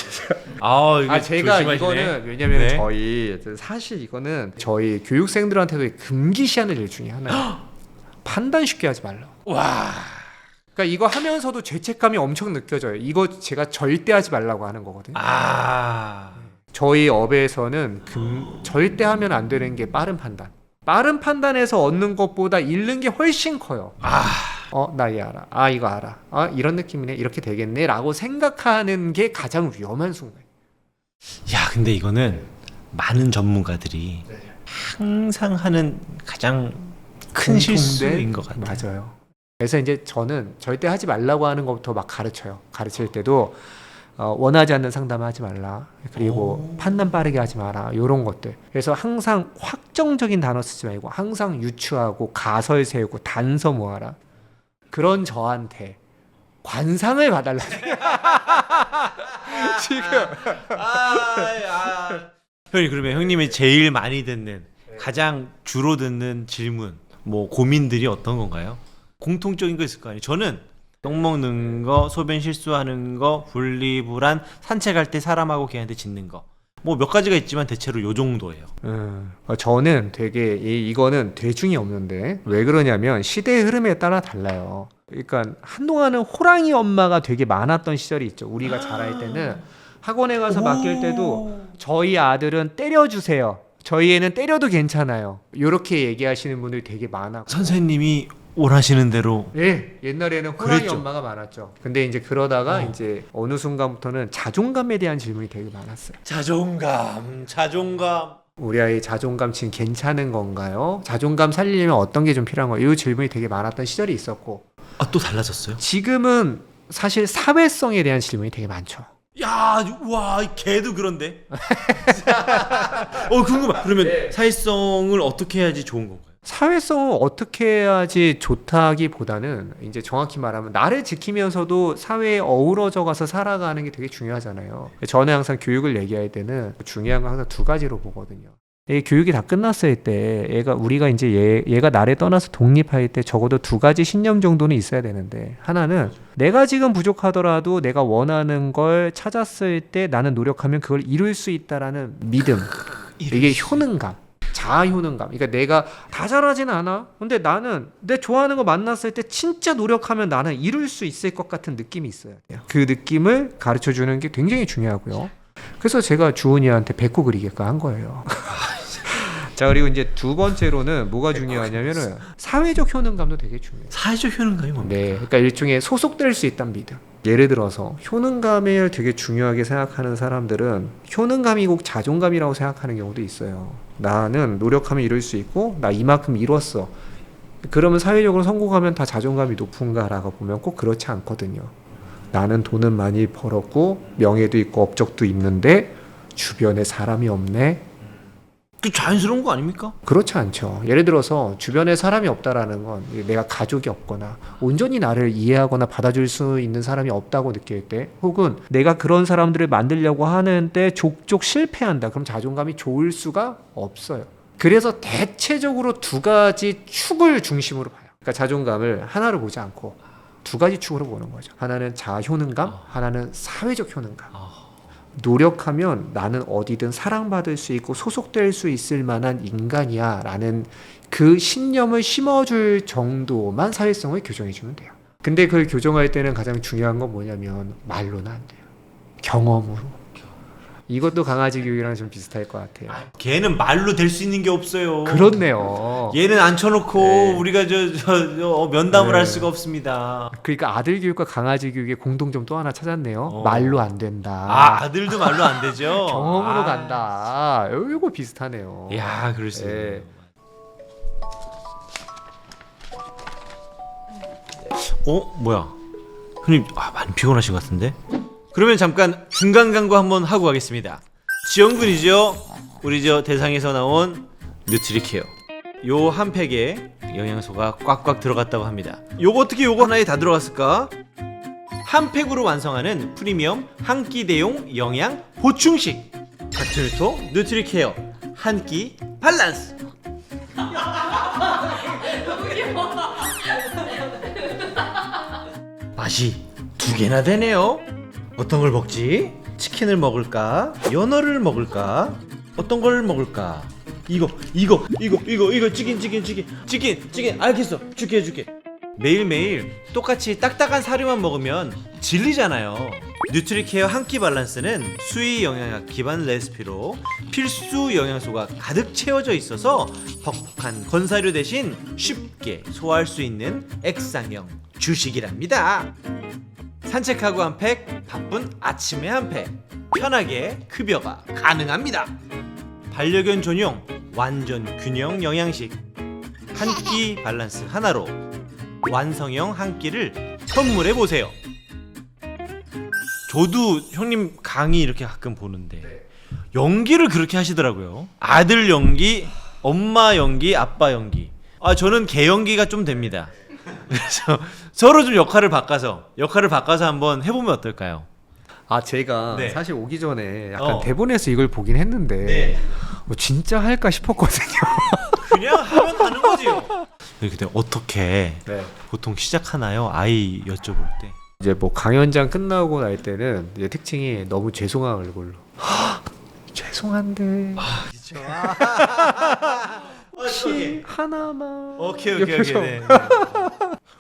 이거 제가 조심하시네. 이거는 왜냐면 네. 저희 사실 이거는 저희 교육생들한테도 금기시하는 일 중에 하나예요. 판단 쉽게 하지 말라. 그러니까 이거 하면서도 죄책감이 엄청 느껴져요. 이거 제가 절대 하지 말라고 하는 거거든요. 저희 업에서는 절대 하면 안 되는 게 빠른 판단. 빠른 판단에서 얻는 것보다 잃는 게 훨씬 커요. 나 얘 알아. 이거 알아. 이런 느낌이네. 이렇게 되겠네. 라고 생각하는 게 가장 위험한 순간. 야, 근데 이거는 많은 전문가들이 항상 하는 가장 큰 실수인 것 같아요. 맞아요. 그래서 이제 저는 절대 하지 말라고 하는 것부터 막 가르쳐요. 가르칠 때도 원하지 않는 상담하지 말라. 그리고 판단 빠르게 하지 마라. 이런 것들. 그래서 항상 확정적인 단어 쓰지 말고 항상 유추하고 가설 세우고 단서 모아라. 그런 저한테 관상을 봐달라. 지금. 형님 그러면 형님이 제일 많이 듣는 가장 주로 듣는 질문 뭐 고민들이 어떤 건가요? 공통적인 거 있을 거 아니에요. 저는 똥 먹는 거, 소변 실수하는 거, 분리불안, 산책할 때 사람하고 걔한테 짖는 거. 뭐 몇 가지가 있지만 대체로 요 정도예요. 저는 되게 이거는 대중이 없는데 왜 그러냐면 시대의 흐름에 따라 달라요. 그러니까 한동안은 호랑이 엄마가 되게 많았던 시절이 있죠. 우리가 자랄 때는 학원에 가서 맡길 때도 저희 아들은 때려주세요. 저희 애는 때려도 괜찮아요. 이렇게 얘기하시는 분들이 되게 많아. 선생님이 원하시는 대로. 예, 옛날에는 호랑이 그랬죠. 엄마가 많았죠. 근데 이제 그러다가 어. 이제 어느 순간부터는 자존감에 대한 질문이 되게 많았어요. 자존감. 우리 아이 자존감 지금 괜찮은 건가요? 자존감 살리려면 어떤 게 좀 필요한 거예요? 이 질문이 되게 많았던 시절이 있었고, 아, 또 달라졌어요? 지금은 사실 사회성에 대한 질문이 되게 많죠. 야, 와, 걔도 그런데. 궁금해. 그러면 네. 사회성을 어떻게 해야지 좋은 건가요? 사회성을 어떻게 해야지 좋다기보다는 이제 정확히 말하면 나를 지키면서도 사회에 어우러져 가서 살아가는 게 되게 중요하잖아요. 저는 항상 교육을 얘기할 때는 중요한 건 항상 두 가지로 보거든요. 이 교육이 다 끝났을 때 우리가 이제 얘가 나를 떠나서 독립할 때 적어도 두 가지 신념 정도는 있어야 되는데, 하나는 내가 지금 부족하더라도 내가 원하는 걸 찾았을 때 나는 노력하면 그걸 이룰 수 있다라는 믿음. 이게 효능감. 자아 효능감. 그러니까 내가 다 잘하진 않아. 근데 나는 내 좋아하는 거 만났을 때 진짜 노력하면 나는 이룰 수 있을 것 같은 느낌이 있어요. 그 느낌을 가르쳐 주는 게 굉장히 중요하고요. 그래서 제가 주은이한테 뱉고 그리게끔 한 거예요. 자, 그리고 이제 두 번째로는 뭐가 중요하냐면은 사회적 효능감도 되게 중요해요. 사회적 효능감이 뭡니까? 네, 그러니까 일종의 소속될 수 있다는 믿음. 예를 들어서 효능감을 되게 중요하게 생각하는 사람들은 효능감이 꼭 자존감이라고 생각하는 경우도 있어요. 나는 노력하면 이룰 수 있고 나 이만큼 이뤘어. 그러면 사회적으로 성공하면 다 자존감이 높은가라고 보면 꼭 그렇지 않거든요. 나는 돈은 많이 벌었고 명예도 있고 업적도 있는데 주변에 사람이 없네. 그 자연스러운 거 아닙니까? 그렇지 않죠. 예를 들어서 주변에 사람이 없다라는 건 내가 가족이 없거나 온전히 나를 이해하거나 받아줄 수 있는 사람이 없다고 느낄 때, 혹은 내가 그런 사람들을 만들려고 하는데 족족 실패한다. 그럼 자존감이 좋을 수가 없어요. 그래서 대체적으로 두 가지 축을 중심으로 봐요. 그러니까 자존감을 하나로 보지 않고 두 가지 축으로 보는 거죠. 하나는 자아 효능감, 하나는 사회적 효능감. 노력하면 나는 어디든 사랑받을 수 있고 소속될 수 있을 만한 인간이야 라는 그 신념을 심어줄 정도만 사회성을 교정해주면 돼요. 근데 그걸 교정할 때는 가장 중요한 건 뭐냐면 말로는 안 돼요. 경험으로. 이것도 강아지 교육이랑 좀 비슷할 것 같아요. 걔는 말로 될 수 있는 게 없어요. 그렇네요. 얘는 앉혀놓고 네. 우리가 면담을 네. 할 수가 없습니다. 그러니까 아들 교육과 강아지 교육의 공통점 또 하나 찾았네요. 말로 안 된다. 아들도 말로 안 되죠. 경험으로 간다. 이거 비슷하네요. 야, 그럴 수 있네요. 네. 뭐야? 형님, 많이 피곤하신 것 같은데? 그러면 잠깐 중간 광고 한번 하고 가겠습니다. 지영군이죠. 우리 대상에서 나온 뉴트리케어. 요 한 팩에 영양소가 꽉꽉 들어갔다고 합니다. 요거 어떻게 요거 하나에 다 들어갔을까? 한 팩으로 완성하는 프리미엄 한 끼 대용 영양 보충식. 닥터유토 뉴트리케어 한 끼 밸런스. 맛이 두 개나 되네요. 어떤 걸 먹지? 치킨을 먹을까? 연어를 먹을까? 어떤 걸 먹을까? 이거 치킨 알겠어. 줄게. 매일매일 똑같이 딱딱한 사료만 먹으면 질리잖아요. 뉴트리케어 한 끼 밸런스는 수의 영양학 기반 레시피로 필수 영양소가 가득 채워져 있어서 퍽퍽한 건사료 대신 쉽게 소화할 수 있는 액상형 주식이랍니다. 산책하고 한 팩, 바쁜 아침에 한 팩, 편하게 급여가 가능합니다. 반려견 전용 완전 균형 영양식 한 끼 밸런스 하나로 완성형 한 끼를 선물해 보세요. 저도 형님 강의 이렇게 가끔 보는데 연기를 그렇게 하시더라고요. 아들 연기, 엄마 연기, 아빠 연기. 저는 개 연기가 좀 됩니다. 그래서 서로 좀 역할을 바꿔서 한번 해보면 어떨까요? 제가 네. 사실 오기 전에 약간 대본에서 이걸 보긴 했는데 진짜 할까 싶었거든요. 그냥 하면 하는 거지요. 근데 어떻게 보통 시작하나요? 아이 여쭤볼 때. 이제 뭐 강연장 끝나고 날 때는 이제 특징이 너무 죄송한 얼굴로 죄송한데 혹시 하나만 오케이. 네.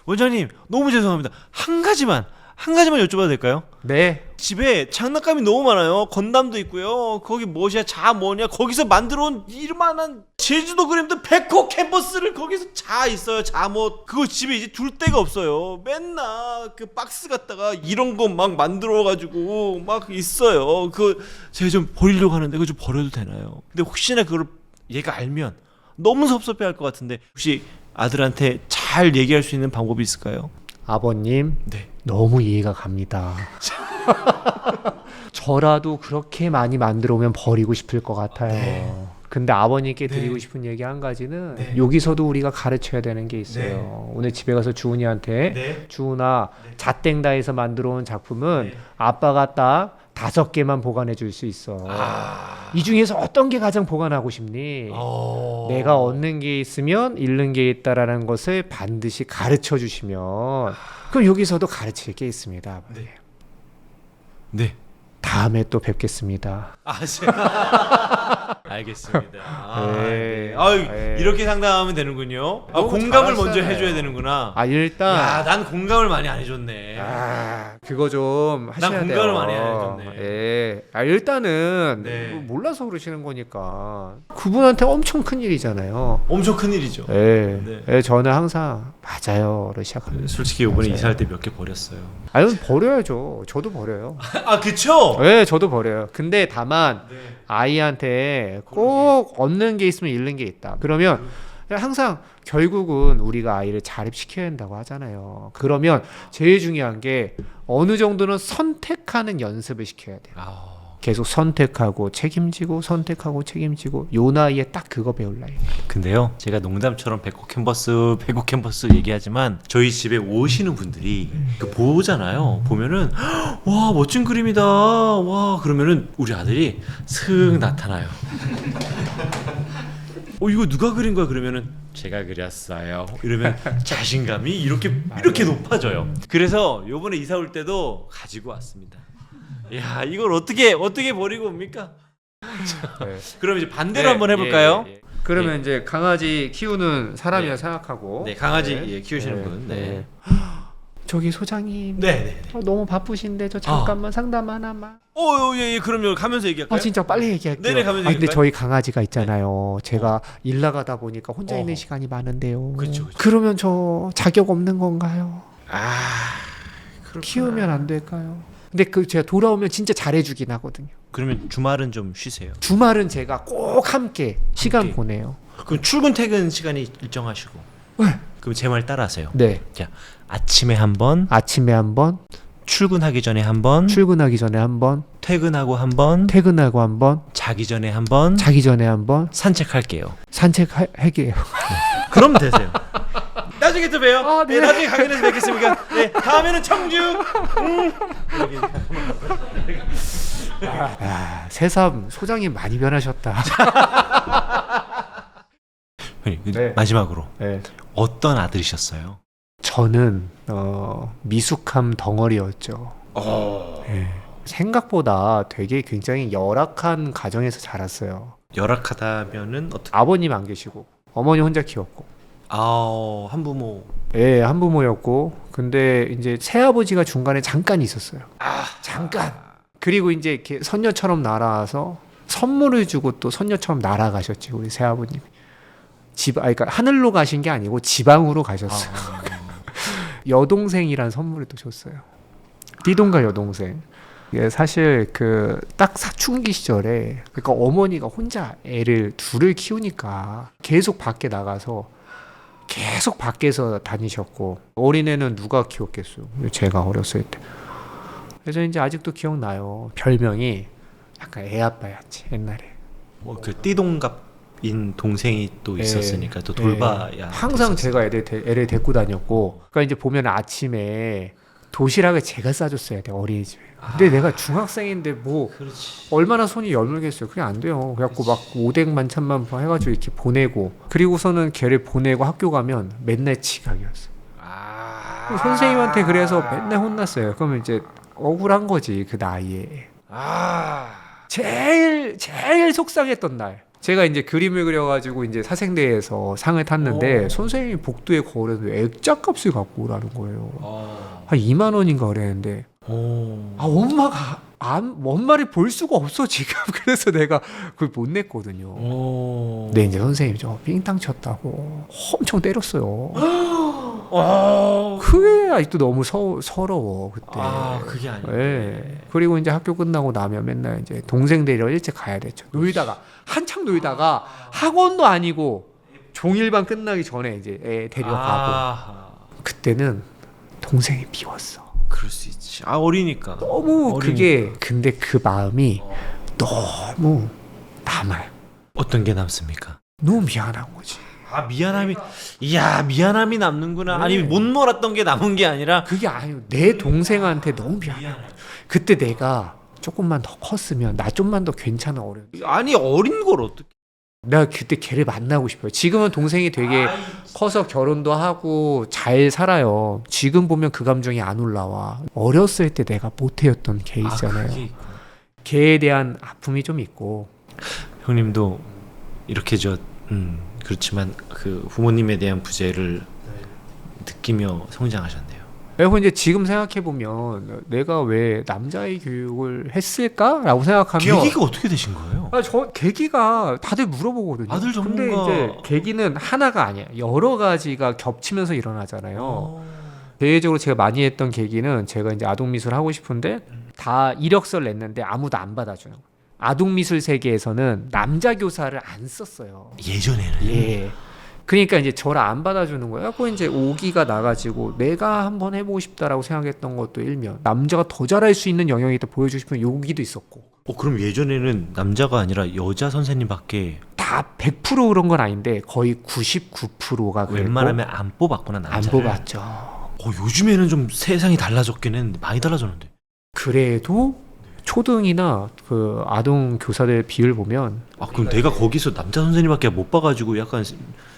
원장님 너무 죄송합니다. 한 가지만 한 가지만 여쭤봐도 될까요? 네. 집에 장난감이 너무 많아요. 건담도 있고요. 거기 뭐냐, 자 뭐냐, 거기서 만들어온 이만한 제주도 그림도 백호 캔버스를 거기서 자 있어요. 자 뭐 그거 집에 이제 둘 데가 없어요. 맨날 그 박스 갖다가 이런 거 막 만들어가지고 막 있어요. 그거 제가 좀 버리려고 하는데 그거 좀 버려도 되나요? 근데 혹시나 그걸 얘가 알면 너무 섭섭해할 것 같은데 혹시 아들한테 잘 얘기할 수 있는 방법이 있을까요? 아버님, 네. 너무 이해가 갑니다. 저라도 그렇게 많이 만들어 오면 버리고 싶을 것 같아요. 네. 근데 아버님께 네. 드리고 싶은 얘기 한 가지는 네. 여기서도 우리가 가르쳐야 되는 게 있어요. 네. 오늘 집에 가서 주은이한테 네. 주은아, 네. 잣땡다에서 만들어 온 작품은 네. 아빠가 딱 5개만 보관해 줄 수 있어. 이 중에서 어떤 게 가장 보관하고 싶니? 내가 얻는 게 있으면 잃는 게 있다라는 것을 반드시 가르쳐 주시면 그럼 여기서도 가르칠 게 있습니다. 아버님. 네. 네. 다음에 또 뵙겠습니다. 알겠습니다. 네. 아유, 네. 이렇게 상담하면 되는군요. 너무 공감을 먼저 잘하시잖아요. 해줘야 되는구나. 일단 야, 난 공감을 많이 안 해줬네. 그거 좀 하셔야 난 돼요. 공감을 많이 안 해줬네. 예. 일단은 네. 뭐 몰라서 그러시는 거니까 그분한테 엄청 큰 일이잖아요. 엄청 큰 일이죠. 예. 네. 예, 저는 항상 맞아요를 시작합니다. 솔직히 이번에 맞아요. 이사할 때 몇 개 버렸어요. 아니 버려야죠. 저도 버려요. 아, 그쵸? 네, 저도 버려요. 근데 다만 네. 아이한테 꼭 얻는 게 있으면 잃는 게 있다. 그러면 항상 결국은 우리가 아이를 자립시켜야 한다고 하잖아요. 그러면 제일 중요한 게 어느 정도는 선택하는 연습을 시켜야 돼요. 계속 선택하고 책임지고 선택하고 책임지고 요 나이에 딱 그거 배울 나이. 근데요, 제가 농담처럼 백호 캔버스 얘기하지만 저희 집에 오시는 분들이 그 보잖아요. 보면은 와, 멋진 그림이다. 와, 그러면은 우리 아들이 슥 나타나요. 이거 누가 그린 거야? 그러면은 제가 그렸어요. 이러면 자신감이 이렇게 높아져요. 그래서 요번에 이사 올 때도 가지고 왔습니다. 야, 이걸 어떻게 버리고 옵니까? 네. 그럼 이제 반대로 한번 해볼까요? 그러면 이제 강아지 키우는 사람이라 네. 생각하고 네, 강아지 키우시는 분. 네. 저기 소장님. 네. 너무 바쁘신데 저 잠깐만 상담 하나만. 예, 그럼요. 가면서 얘기할까요? 진짜 빨리 얘기할게요. 네네, 가면서 근데 얘기할까요? 저희 강아지가 있잖아요. 제가 일 나가다 보니까 혼자 있는 시간이 많은데요. 그쵸. 그러면 저 자격 없는 건가요? 그렇구나. 키우면 안 될까요? 근데 제가 돌아오면 진짜 잘해주긴 하거든요. 그러면 주말은 좀 쉬세요. 주말은 제가 꼭 함께 시간 보내요. 그럼 출근 퇴근 시간이 일정하시고. 네. 그럼 제 말 따라하세요. 네. 자, 아침에 한 번, 아침에 한 번, 출근하기 전에 한 번, 출근하기 전에 한 번, 퇴근하고 한 번, 퇴근하고 한 번, 자기 전에 한 번, 자기 전에 한 번 산책할게요. 산책하게요. 그럼 되세요. 나중에 또 봬요. 네. 나중에 강연에서 뵙겠습니다. 네, 다음에는 청주. 새삼 소장님 많이 변하셨다. 네. 마지막으로 네. 어떤 아들이셨어요? 저는 미숙함 덩어리였죠. 네. 생각보다 되게 굉장히 열악한 가정에서 자랐어요. 열악하다면은 어떻게? 아버님 안 계시고 어머니 혼자 키웠고. 한부모. 예, 한부모였고. 근데 이제 새아버지가 중간에 잠깐 있었어요. 잠깐. 그리고 이제 이렇게 선녀처럼 날아와서 선물을 주고 또 선녀처럼 날아가셨지 우리 새아버님이. 그러니까 하늘로 가신 게 아니고 지방으로 가셨어요. 여동생이란 선물을 또 줬어요. 띠동갑 여동생. 이게 사실 그 딱 사춘기 시절에 그러니까 어머니가 혼자 애를 둘을 키우니까 계속 밖에 나가서 계속 밖에서 다니셨고 어린애는 누가 키웠겠어요. 제가 어렸을 때. 그래서 이제 아직도 기억나요. 별명이 약간 애아빠였지 옛날에. 그 띠동갑인 동생이 또 있었으니까 또 돌봐야. 항상 제가 애를 데리고 다녔고. 그러니까 이제 보면 아침에 도시락을 제가 싸줬어야 돼 어린이집에. 근데 내가 중학생인데 뭐 그렇지. 얼마나 손이 여물겠어요. 그게 안 돼요. 그래갖고 막 오뎅 만찬만 해가지고 이렇게 보내고 그리고서는 걔를 보내고 학교 가면 맨날 지각이었어. 선생님한테 그래서 맨날 혼났어요. 그러면 이제 억울한 거지 그 나이에. 제일 속상했던 날. 제가 이제 그림을 그려가지고 이제 사생대에서 상을 탔는데 선생님이 복도에 걸어서 액자값을 갖고 오라는 거예요. 한 2만 원인가 그랬는데 엄마가 엄마를 볼 수가 없어 지금. 그래서 내가 그걸 못 냈거든요. 근데 이제 선생님이 저 삥땅 쳤다고 엄청 때렸어요. 그게 아직도 너무 서러워 그때. 그게 아니에요. 네. 그리고 이제 학교 끝나고 나면 맨날 이제 동생 데리러 일찍 가야 됐죠. 놀다가 한창 놀다가 학원도 아니고 종일반 끝나기 전에 이제 애 데려가고 그때는 동생이 미웠어. 그럴 수 있지. 어리니까. 너무 그게 근데 그 마음이 너무 남아요. 어떤 게 남습니까? 너무 미안한 거지. 미안함이 남는구나. 네. 아니 못 놀았던 게 남은 게 아니라 그게 아니고 내 동생한테 너무 미안해. 그때 내가 조금만 더 컸으면 나 좀만 더 괜찮은 어른. 아니 어린 걸 어떻게? 내가 그때 걔를 만나고 싶어요. 지금은 동생이 되게 커서 결혼도 하고 잘 살아요. 지금 보면 그 감정이 안 올라와. 어렸을 때 내가 모태였던 걔 있잖아요. 걔에 대한 아픔이 좀 있고. 형님도 이렇게 그렇지만 그 부모님에 대한 부재를 느끼며 성장하셨네요. 그리고 이제 지금 생각해 보면 내가 왜 남자의 교육을 했을까라고 생각하면 계기가 어떻게 되신 거예요? 저 계기가 다들 물어보거든요. 아들 근데 전문가. 이제 계기는 하나가 아니야. 여러 가지가 겹치면서 일어나잖아요. 대외적으로 제가 많이 했던 계기는 제가 이제 아동미술 하고 싶은데 다 이력서를 냈는데 아무도 안 받아줘요. 아동미술 세계에서는 남자 교사를 안 썼어요. 예전에는. 예. 그러니까 이제 저를 안 받아주는 거예요. 그래서 이제 오기가 나가지고 내가 한번 해보고 싶다라고 생각했던 것도 일면 남자가 더 잘할 수 있는 영역이 더 보여주고 싶은 용기도 있었고. 그럼 예전에는 남자가 아니라 여자 선생님밖에 다 100% 그런 건 아닌데 거의 99%가 그랬고 웬만하면 안 뽑았구나 남자를. 안 뽑았죠. 요즘에는 좀 세상이 달라졌긴 했는데 많이 달라졌는데. 그래도 초등이나 그 아동 교사들 비율 보면 그럼 내가 거기서 남자 선생님밖에 못 봐가지고 약간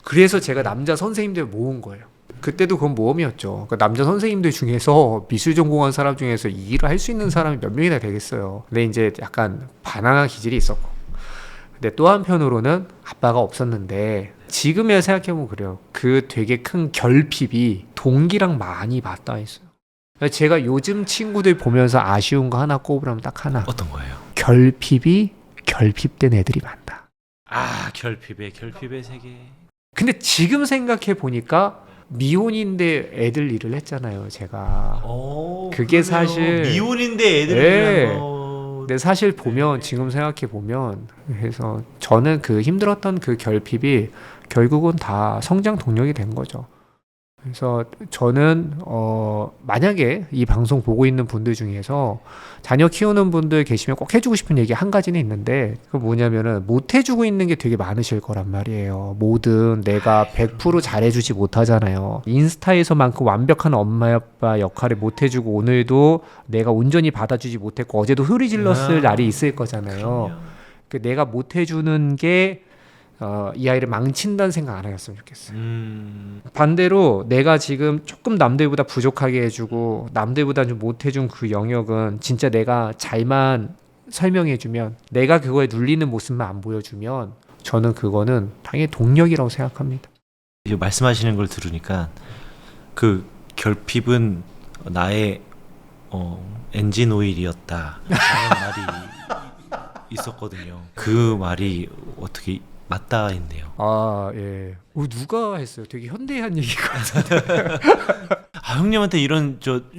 그래서 제가 남자 선생님들 모은 거예요. 그때도 그건 모험이었죠. 그러니까 남자 선생님들 중에서 미술 전공한 사람 중에서 이 일을 할 수 있는 사람이 몇 명이나 되겠어요. 근데 이제 약간 바나나 기질이 있었고. 근데 또 한편으로는 아빠가 없었는데 지금에 생각해보면 그래요. 그 되게 큰 결핍이 동기랑 많이 맞닿아 있어요. 제가 요즘 친구들 보면서 아쉬운 거 하나 꼽으라면 딱 하나. 어떤 거예요? 결핍이 결핍된 애들이 많다. 결핍의 세계. 근데 지금 생각해 보니까 미혼인데 애들 일을 했잖아요, 제가. 그게 그러네요. 사실 미혼인데 애들 네. 일한 거. 근데 사실 보면 지금 생각해 보면 그래서 저는 그 힘들었던 그 결핍이 결국은 다 성장 동력이 된 거죠. 그래서 저는 만약에 이 방송 보고 있는 분들 중에서 자녀 키우는 분들 계시면 꼭 해주고 싶은 얘기 한 가지는 있는데 그 뭐냐면은 못 해주고 있는 게 되게 많으실 거란 말이에요. 뭐든 내가 100% 잘해주지 못하잖아요. 인스타에서만큼 완벽한 엄마 아빠 역할을 못 해주고 오늘도 내가 온전히 받아주지 못했고 어제도 소리 질렀을 날이 있을 거잖아요. 그 내가 못 해주는 게 이 아이를 망친다는 생각 안 하셨으면 좋겠어요. 반대로 내가 지금 조금 남들보다 부족하게 해주고 남들보다 좀 못해준 그 영역은 진짜 내가 잘만 설명해주면 내가 그거에 눌리는 모습만 안 보여주면 저는 그거는 당연히 동력이라고 생각합니다. 말씀하시는 걸 들으니까 그 결핍은 나의 엔진 오일이었다 라는 말이 있었거든요. 그 말이 어떻게 맞닿아 있네요. 예. 누가 했어요? 되게 현대한 얘기 같은데. 형님한테 이런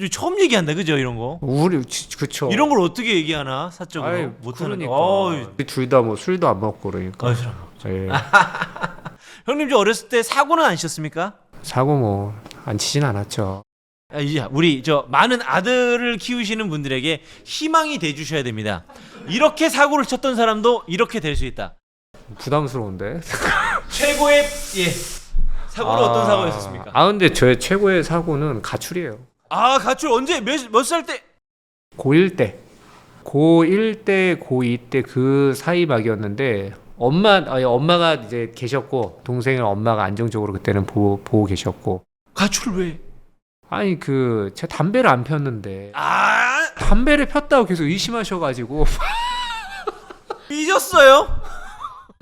처음 얘기한다, 그죠? 이런 거. 우리 그쵸. 이런 걸 어떻게 얘기하나 사적으로 못하는. 그러니까. 둘 다 뭐 술도 안 먹고 그러니까. 예. 형님 저 어렸을 때 사고는 안 치셨습니까? 사고 뭐 안 치진 않았죠. 이제 우리 많은 아들을 키우시는 분들에게 희망이 돼 주셔야 됩니다. 이렇게 사고를 쳤던 사람도 이렇게 될 수 있다. 부담스러운데. 최고의 사고는 어떤 사고였었습니까? 근데 저의 최고의 사고는 가출이에요. 가출 언제 몇 살 때? 고1 때. 고1 때, 고2 때 그 사이 막이었는데 엄마가 이제 계셨고 동생을 엄마가 안정적으로 그때는 보고 계셨고. 가출을 왜? 아니 제가 담배를 안 폈는데 담배를 폈다고 계속 의심하셔가지고 삐졌어요?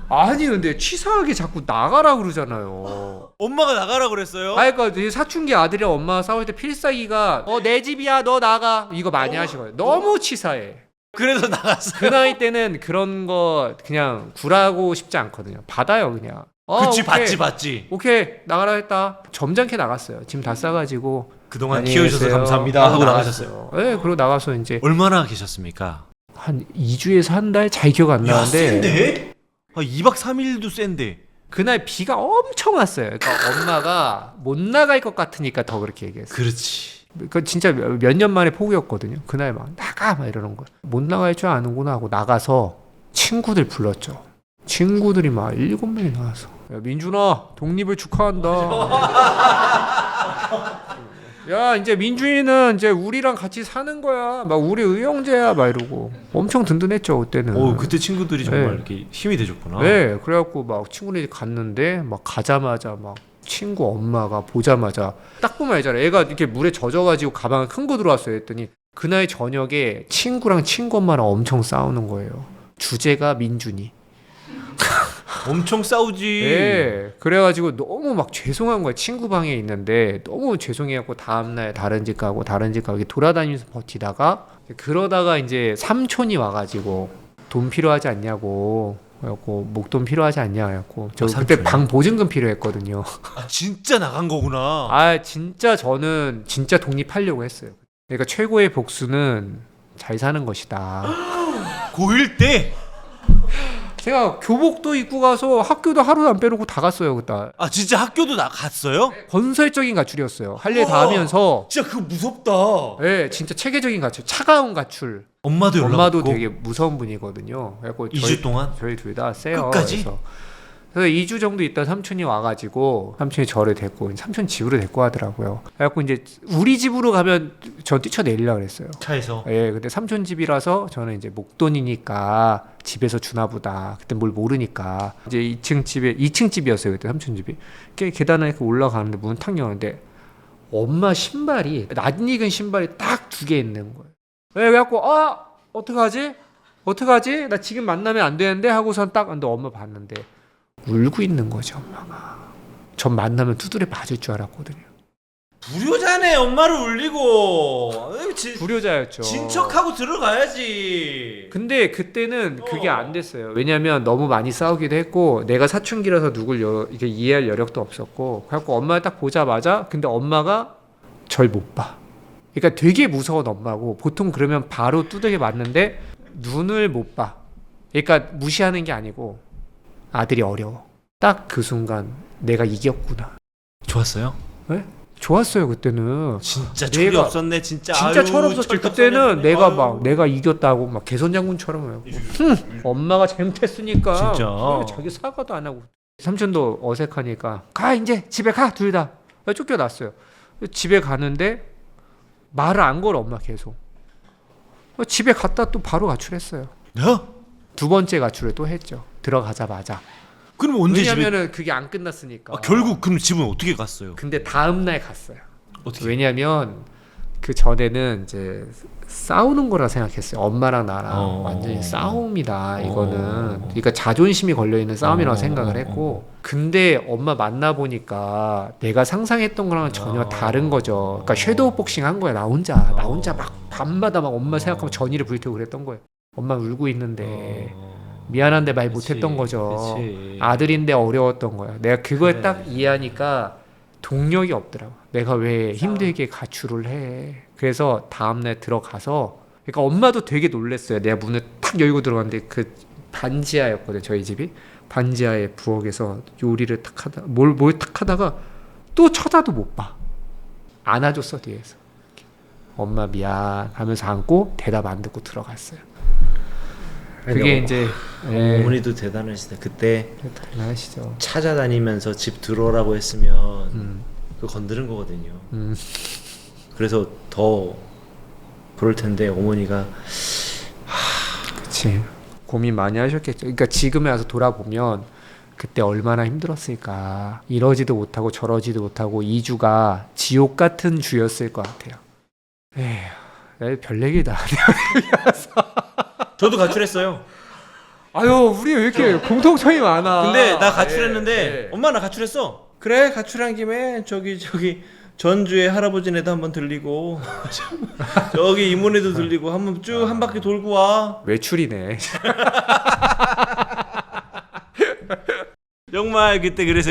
아니 근데 치사하게 자꾸 나가라 그러잖아요. 엄마가 나가라 그랬어요? 아 그러니까 이 사춘기 아들이랑 엄마가 싸울 때 필살기가 내 집이야 너 나가 이거 많이 하시거든요. 너무 치사해. 그래서 나갔어요. 그 나이 때는 그런 거 그냥 굴하고 싶지 않거든요. 받아요 그냥. 그치 오케이. 받지. 오케이 나가라 했다. 점잖게 나갔어요. 짐 다 싸가지고 그동안 안녕히 키워주셔서 계세요. 감사합니다 하고 나가셨어요. 네 그리고 나가서 이제 얼마나 계셨습니까? 한 2주에서 한 달 잘 기억 안 나는데 센데? 2박 3일도 센데. 그날 비가 엄청 왔어요. 그러니까 엄마가 못 나갈 것 같으니까 더 그렇게 얘기했어요. 그렇지. 그 진짜 몇 년 만에 포기였거든요. 그날 막 나가 막 이러는 거야. 못 나갈 줄 아는구나 하고 나가서 친구들 불렀죠. 친구들이 막 7명이 나와서 야 민준아 독립을 축하한다. 야 이제 민준이는 이제 우리랑 같이 사는 거야. 막 우리 의형제야 막 이러고 엄청 든든했죠 그때는. 그때 친구들이 정말 네. 이렇게 힘이 되셨구나. 네, 그래갖고 막 친구들이 갔는데 막 가자마자 막 친구 엄마가 보자마자 딱 보면 알잖아. 애가 이렇게 물에 젖어가지고 가방 큰 거 들어왔어요. 했더니 그날 저녁에 친구랑 친구 엄마랑 엄청 싸우는 거예요. 주제가 민준이. 엄청 싸우지. 네, 그래가지고 너무 막 죄송한 거야. 친구 방에 있는데 너무 죄송해갖고 다음날 다른 집 가고 이렇게 돌아다니면서 버티다가 그러다가 이제 삼촌이 와가지고 돈 필요하지 않냐고. 그래갖고 목돈 필요하지 않냐 해갖고 저 그때 방 보증금 필요했거든요. 진짜 나간 거구나. 진짜 저는 진짜 독립하려고 했어요. 그러니까 최고의 복수는 잘 사는 것이다. 고1 때? 제가 교복도 입고 가서 학교도 하루도 안 빼놓고 다 갔어요 그때. 진짜 학교도 나갔어요? 건설적인 가출이었어요. 할 일 다 하면서. 진짜 그거 무섭다. 네, 진짜 체계적인 가출, 차가운 가출. 엄마도 연락 엄마도 없고? 되게 무서운 분이거든요. 그래갖고 2주 동안? 저희 둘 다 세요. 끝까지? 그래서 2주 정도 있다 삼촌이 와가지고 삼촌이 저를 데리고 삼촌 집으로 데리고 가더라고요. 그래갖고 이제 우리 집으로 가면 저 뛰쳐내리려고 그랬어요. 차에서? 예, 근데 삼촌 집이라서 저는 이제 목돈이니까 집에서 주나 보다. 그때 뭘 모르니까. 이제 2층 집이었어요. 그때 삼촌 집이. 계단을 이렇게 올라가는데 문 탁 여는데 엄마 신발이 낯익은 신발이 딱 2개 있는 거예요. 예, 그래갖고 어떡하지? 나 지금 만나면 안 되는데 하고선 딱 근데 엄마 봤는데 울고 있는 거죠, 엄마가. 전 만나면 두드려 맞을 줄 알았거든요. 불효자네. 엄마를 울리고. 불효자였죠. 진척하고 들어가야지. 근데 그때는 그게 안 됐어요. 왜냐면 너무 많이 싸우기도 했고 내가 사춘기라서 누굴 이렇게 이해할 여력도 없었고 그래갖고 엄마를 딱 보자마자 근데 엄마가 절 못 봐. 그러니까 되게 무서운 엄마고 보통 그러면 바로 두들겨 맞는데 눈을 못 봐. 그러니까 무시하는 게 아니고 아들이 어려워. 딱 그 순간 내가 이겼구나. 좋았어요? 네? 좋았어요 그때는. 진짜 철이 없었네 진짜. 진짜 철없었지. 그때는 내가 이겼다고 막 개선장군처럼 엄마가 잘못했으니까 진짜. 자기 사과도 안 하고 삼촌도 어색하니까 가 이제 집에 가 둘 다 쫓겨났어요. 집에 가는데 말을 안 걸어 엄마 계속. 집에 갔다 또 바로 가출했어요. 두 번째 가출을 또 했죠. 들어가자마자. 그럼 언제 왜냐면은 그게 안 끝났으니까. 결국 그럼 집은 어떻게 갔어요? 근데 다음 날 갔어요. 어떻게? 왜냐면 그 전에는 이제 싸우는 거라 생각했어요. 엄마랑 나랑 완전히 싸움이다 이거는. 그러니까 자존심이 걸려 있는 싸움이라고 생각을 했고. 근데 엄마 만나 보니까 내가 상상했던 거랑은 전혀 다른 거죠. 그러니까 섀도우 복싱 한 거야. 나 혼자 막 밤마다 막 엄마 생각하면 전의를 불태우고 그랬던 거예요. 엄마 울고 있는데 미안한데 말 못했던 거죠. 그치. 아들인데 어려웠던 거야. 내가 그걸 딱 이해하니까 동력이 없더라고. 내가 왜 힘들게 가출을 해. 그래서 다음날 들어가서 그러니까 엄마도 되게 놀랬어요. 내가 문을 탁 열고 들어갔는데 그 반지하였거든 저희 집이. 반지하의 부엌에서 요리를 탁 하다 뭘 탁 하다가 또 쳐다도 못 봐. 안아줬어 뒤에서. 엄마 미안 하면서 안고 대답 안 듣고 들어갔어요. 그게 이제 어머니도 대단하시다. 그때 대단하시죠. 찾아다니면서 집 들어오라고 했으면 그거 건드린 거거든요. 그래서 더 그럴 텐데 어머니가 그치. 고민 많이 하셨겠죠. 그러니까 지금에 와서 돌아보면 그때 얼마나 힘들었을까. 이러지도 못하고 저러지도 못하고 2주가 지옥 같은 주였을 것 같아요. 에휴, 별 얘기다. 저도 가출했어요. 아유 우리 왜 이렇게 공통점이 많아. 근데 나 가출했는데 네. 엄마 나 가출했어. 그래 가출한 김에 저기 전주에 할아버지네도 한번 들리고 저기 이모네도 들리고 한번 쭉 한 바퀴 돌고 와. 외출이네. 정말 그때 그래서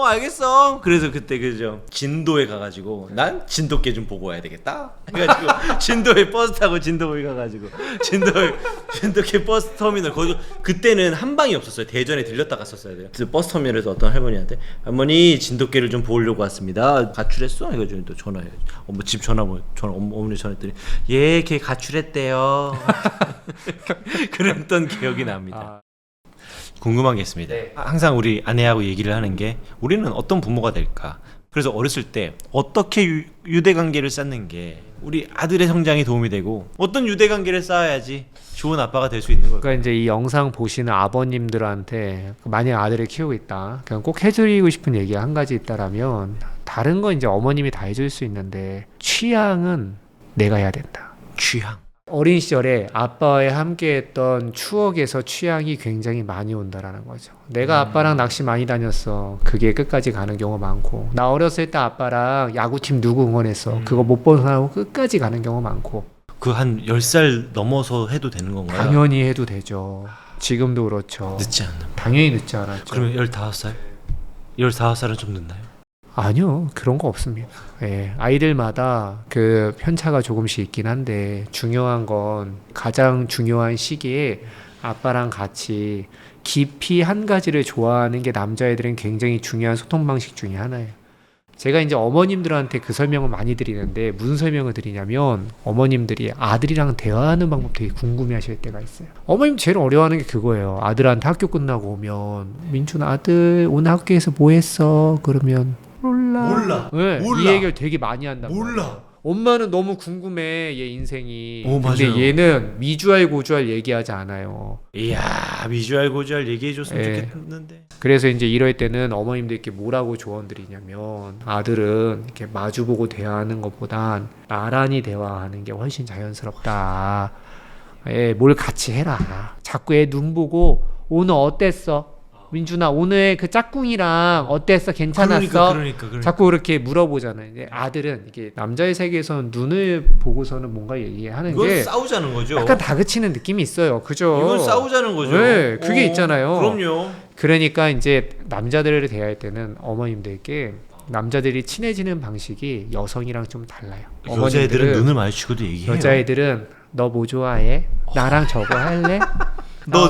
알겠어. 그래서 그때 그죠 진도에 가가지고 난 진돗개 좀 보고 와야 되겠다. 그래가지고 진도에 버스 타고 진도에 가가지고 진돗개 버스 터미널 거기 그때는 한 방이 없었어요. 대전에 들렸다 갔었어야 돼요. 그래서 버스 터미널에서 어떤 할머니한테 할머니 진돗개를 좀 보려고 왔습니다. 가출했어? 이거 또 전화해. 어머 집 어머니 전화했더니 걔 가출했대요. 그랬던 기억이 납니다. 궁금한 게 있습니다. 네. 항상 우리 아내하고 얘기를 하는 게 우리는 어떤 부모가 될까? 그래서 어렸을 때 어떻게 유대관계를 쌓는 게 우리 아들의 성장에 도움이 되고 어떤 유대관계를 쌓아야지 좋은 아빠가 될 수 있는 걸까요? 그러니까 이제 이 영상 보시는 아버님들한테 만약 아들을 키우고 있다, 그냥 꼭 해드리고 싶은 얘기가 한 가지 있다라면 다른 건 이제 어머님이 다 해줄 수 있는데 취향은 내가 해야 된다. 취향. 어린 시절에 아빠와 함께했던 추억에서 취향이 굉장히 많이 온다라는 거죠. 내가 아빠랑 낚시 많이 다녔어. 그게 끝까지 가는 경우가 많고, 나 어렸을 때 아빠랑 야구팀 누구 응원했어. 그거 못 벗어나고 끝까지 가는 경우가 많고. 그 한 10살 넘어서 해도 되는 건가요? 당연히 해도 되죠. 지금도 그렇죠. 늦지 않나? 당연히 늦지 않았죠. 그러면 15살? 15살은 좀 늦나요? 아니요, 그런 거 없습니다. 예, 아이들마다 그 편차가 조금씩 있긴 한데 중요한 건 가장 중요한 시기에 아빠랑 같이 깊이 한 가지를 좋아하는 게 남자애들은 굉장히 중요한 소통 방식 중에 하나예요. 제가 이제 어머님들한테 그 설명을 많이 드리는데 무슨 설명을 드리냐면 어머님들이 아들이랑 대화하는 방법 되게 궁금해 하실 때가 있어요. 어머님 제일 어려워하는 게 그거예요. 아들한테 학교 끝나고 오면 민준 아들 오늘 학교에서 뭐 했어? 그러면 몰라. 네, 몰라. 이 얘기를 되게 많이 한단 말이에요. 엄마는 너무 궁금해 얘 인생이. 오, 근데 맞아요. 얘는 미주알 고주알 얘기하지 않아요. 이야 미주알 고주알 얘기해줬으면 예. 좋겠는데. 그래서 이제 이럴 때는 어머님들께 뭐라고 조언 드리냐면 아들은 이렇게 마주보고 대화하는 것보단 나란히 대화하는 게 훨씬 자연스럽다. 뭘 같이 해라. 자꾸 애 눈 보고 오늘 어땠어? 민준아 오늘 그 짝꿍이랑 어땠어? 괜찮았어? 그러니까. 자꾸 그렇게 물어보잖아요. 근데 아들은 이게 남자의 세계에서는 눈을 보고서는 뭔가 얘기하는 이건 게 싸우자는 거죠. 약간 다그치는 느낌이 있어요. 그죠? 이건 싸우자는 거죠. 네, 그게 있잖아요. 그럼요. 그러니까 이제 남자들을 대할 때는 어머님들께 남자들이 친해지는 방식이 여성이랑 좀 달라요. 여자애들은 눈을 마주치고도 얘기해요. 여자애들은 너 뭐 좋아해? 나랑 저거 할래? 너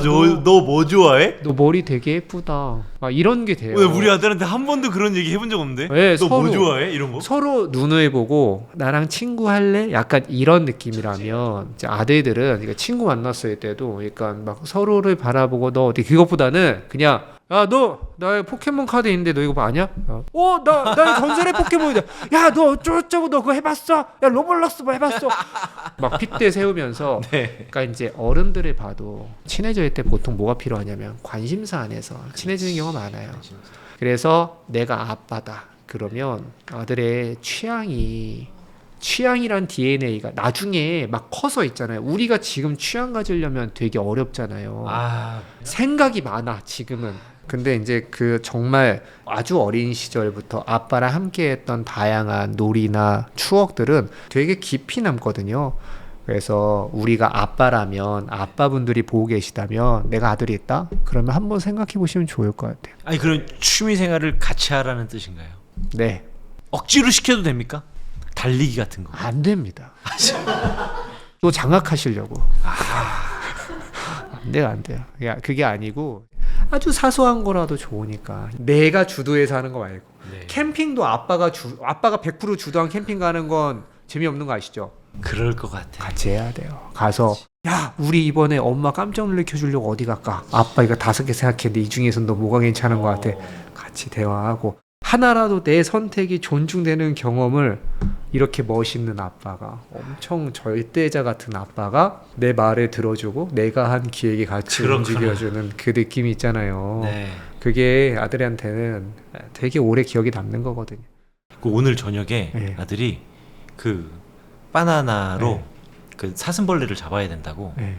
뭐 좋아해? 너 머리 되게 예쁘다. 막 이런 게 돼요. 왜 우리 아들한테 한 번도 그런 얘기 해본 적 없는데? 네, 너 뭐 서로- 좋아해? 이런 거? 서로 눈을 보고 나랑 친구 할래? 약간 이런 느낌이라면 이제 아들들은 그러니까 친구 만났을 때도 그러니까 막 서로를 바라보고 너 어디 그것보다는 그냥 야 너 나 포켓몬 카드 있는데 너 이거 아냐? 나 전설의 포켓몬이다. 야 너 어쩌고저쩌고 너 그거 해봤어? 야 로블록스 뭐 해봤어? 막 핏대 세우면서 네. 그러니까 이제 어른들을 봐도 친해질 때 보통 뭐가 필요하냐면 관심사 안에서 친해지는 경우가 많아요. 그래서 내가 아빠다. 그러면 아들의 취향이란 DNA가 나중에 막 커서 있잖아요. 우리가 지금 취향 가지려면 되게 어렵잖아요. 생각이 많아 지금은. 근데 이제 그 정말 아주 어린 시절부터 아빠랑 함께했던 다양한 놀이나 추억들은 되게 깊이 남거든요. 그래서 우리가 아빠라면 아빠분들이 보고 계시다면 내가 아들이 있다? 그러면 한번 생각해 보시면 좋을 것 같아요. 아니 그럼 취미 생활을 같이 하라는 뜻인가요? 네. 억지로 시켜도 됩니까? 달리기 같은 거. 안 됩니다. 또 장악하시려고. 안 돼요, 안 돼요. 그게 아니고 아주 사소한 거라도 좋으니까. 내가 주도해서 하는 거 말고. 네. 캠핑도 아빠가 100% 주도한 캠핑 가는 건 재미없는 거 아시죠? 그럴 것 같아. 같이 해야 돼요. 가서 야 우리 이번에 엄마 깜짝 놀래켜주려고 어디 갈까? 아빠 이거 5개 생각했는데 이 중에서 너 뭐가 괜찮은 것 같아? 같이 대화하고 하나라도 내 선택이 존중되는 경험을 이렇게 멋있는 아빠가 엄청 절대자 같은 아빠가 내 말을 들어주고 내가 한 기획에 같이 그렇구나. 움직여주는 그 느낌이 있잖아요. 네. 그게 아들한테는 되게 오래 기억이 남는 거거든요. 그 오늘 저녁에 네. 아들이 그 바나나로 네. 그 사슴벌레를 잡아야 된다고 네.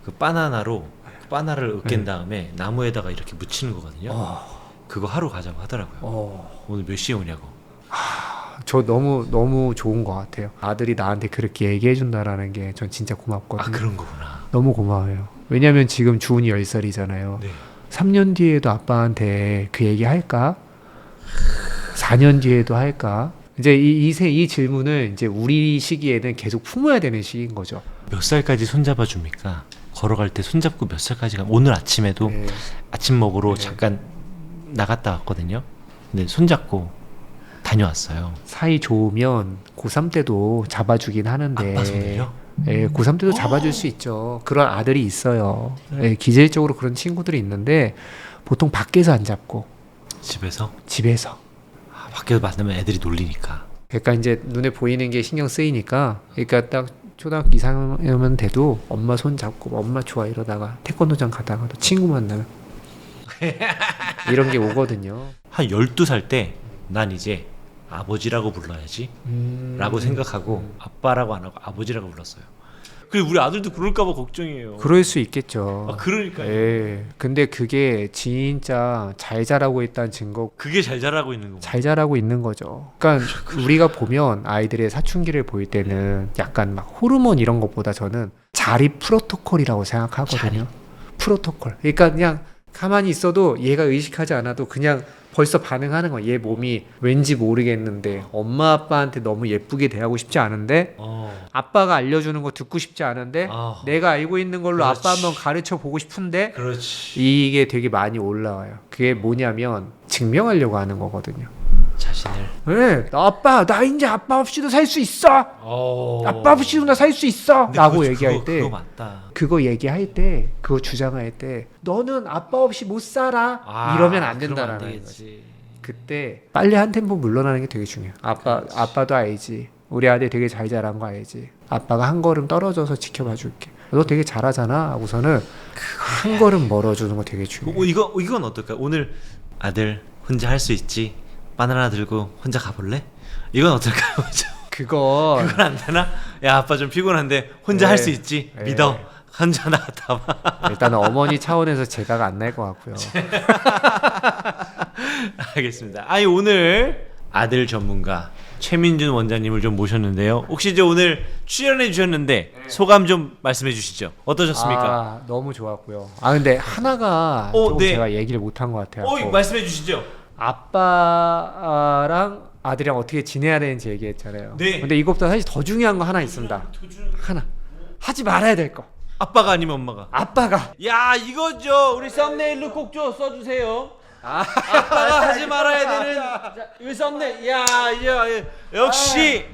그 바나나로 바나를 으깬 다음에 나무에다가 이렇게 묻히는 거거든요. 그거 하루 가자고 하더라고요. 오늘 몇 시에 오냐고. 저 너무 좋은 것 같아요. 아들이 나한테 그렇게 얘기해 준다라는 게 전 진짜 고맙거든요. 그런 거구나. 너무 고마워요. 왜냐면 지금 주은이 10살이잖아요. 네. 3년 뒤에도 아빠한테 그 얘기 할까? 4년 뒤에도 할까? 이제 이 질문을 이제 우리 시기에는 계속 품어야 되는 시기인 거죠. 몇 살까지 손잡아 줍니까? 걸어갈 때 손잡고 몇 살까지 가? 오늘 아침에도 네. 아침 먹으러 네. 잠깐 나갔다 왔거든요. 근데 손잡고 다녀왔어요. 사이 좋으면 고3 때도 잡아주긴 하는데. 아빠 손을요? 예, 고3 때도 잡아줄 수 있죠. 그런 아들이 있어요. 예, 기질적으로 그런 친구들이 있는데 보통 밖에서 안 잡고 집에서? 집에서. 밖에서 만나면 애들이 놀리니까. 그러니까 이제 눈에 보이는 게 신경 쓰이니까, 그러니까 딱 초등학교 2학년 돼도 엄마 손 잡고 엄마 좋아 이러다가 태권도장 가다가 또 친구 만나면 이런 게 오거든요. 한 12살 때 난 이제 아버지라고 불러야지 라고 생각하고 아빠라고 안 하고 아버지라고 불렀어요. 그리고 우리 아들도 그럴까 봐 걱정이에요. 그럴 수 있겠죠. 그러니까요. 예. 근데 그게 진짜 잘 자라고 있다는 증거. 그게 잘 자라고 있는 거고. 잘 자라고 있는 거죠. 그러니까 우리가 보면 아이들의 사춘기를 보일 때는 약간 막 호르몬 이런 것보다 저는 자립 프로토콜이라고 생각하거든요. 프로토콜. 그러니까 그냥 가만히 있어도 얘가 의식하지 않아도 그냥 벌써 반응하는 거야. 얘 몸이 왠지 모르겠는데 엄마 아빠한테 너무 예쁘게 대하고 싶지 않은데 아빠가 알려주는 거 듣고 싶지 않은데 내가 알고 있는 걸로 그렇지. 아빠 한번 가르쳐 보고 싶은데 그렇지. 이게 되게 많이 올라와요. 그게 뭐냐면 증명하려고 하는 거거든요. 자신을. 네, 나 이제 아빠 없이도 살 수 있어. 아빠 없이도 나 살 수 있어. 라고 얘기할 때 그거 맞다. 그거 얘기할 때 그거 주장할 때 너는 아빠 없이 못 살아. 이러면 안 된다라는 거지. 되겠지. 그때 빨리 한 템포 물러나는 게 되게 중요해. 아빠도 알지. 우리 아들 되게 잘 자란 거 알지. 아빠가 한 걸음 떨어져서 지켜봐 줄게. 너 되게 잘하잖아. 하고서는 한 걸음 멀어주는 거 되게 중요해. 이건 어떨까? 오늘 아들 혼자 할 수 있지. 바나나 들고 혼자 가볼래? 이건 어떨까요? 그건 그건 안 되나? 야 아빠 좀 피곤한데 혼자 네. 할 수 있지. 네. 믿어. 혼자 나갔다 와. 일단은 어머니 차원에서 제가가 안 날 것 같고요. 알겠습니다. 아니 오늘 아들 전문가 최민준 원장님을 좀 모셨는데요. 혹시 이제 오늘 출연해 주셨는데 소감 좀 말씀해 주시죠. 어떠셨습니까? 너무 좋았고요. 근데 하나가 조금 네. 제가 얘기를 못한 것 같아요. 말씀해 주시죠. 아빠랑 아들이랑 어떻게 지내야 되는지 얘기했잖아요. 네. 근데 이것보다 사실 더 중요한 거 하나 있습니다. 하나 하지 말아야 될 거. 아빠가 아니면 엄마가. 아빠가 야 이거죠. 우리 썸네일로 꼭 써주세요. 아빠가 하지 말아야 되는 이 썸네일. 야 역시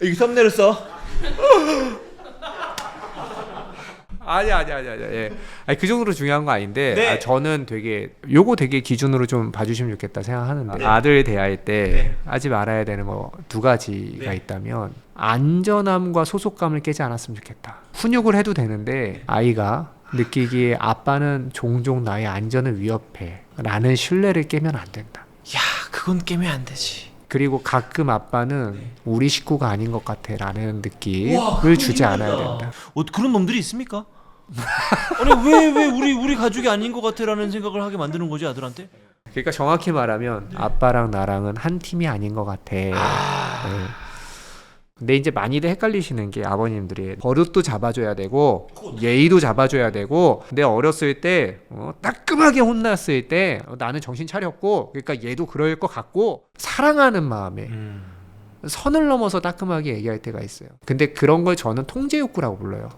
이 썸네일을 써. 아니. 예. 아니, 그 정도로 중요한 거 아닌데 네. 저는 요거 되게 기준으로 좀 봐주시면 좋겠다 생각하는데 아들 대할 때 하지 말아야 되는 거 두 가지가 있다면 안전함과 소속감을 깨지 않았으면 좋겠다. 훈육을 해도 되는데 아이가 느끼기에 아빠는 종종 나의 안전을 위협해 라는 신뢰를 깨면 안 된다. 야 그건 깨면 안 되지. 그리고 가끔 아빠는 우리 식구가 아닌 것 같아 라는 느낌을 주지 않아야 된다. 그런 놈들이 있습니까? 아니 왜 우리 가족이 아닌 것 같아라는 생각을 하게 만드는 거지 아들한테? 그러니까 정확히 말하면 아빠랑 나랑은 한 팀이 아닌 것 같아. 네. 근데 이제 많이들 헷갈리시는 게 아버님들이 버릇도 잡아줘야 되고 예의도 잡아줘야 되고 근데 어렸을 때 따끔하게 혼났을 때 나는 정신 차렸고 그러니까 얘도 그럴 것 같고 사랑하는 마음에 선을 넘어서 따끔하게 얘기할 때가 있어요. 근데 그런 걸 저는 통제욕구라고 불러요.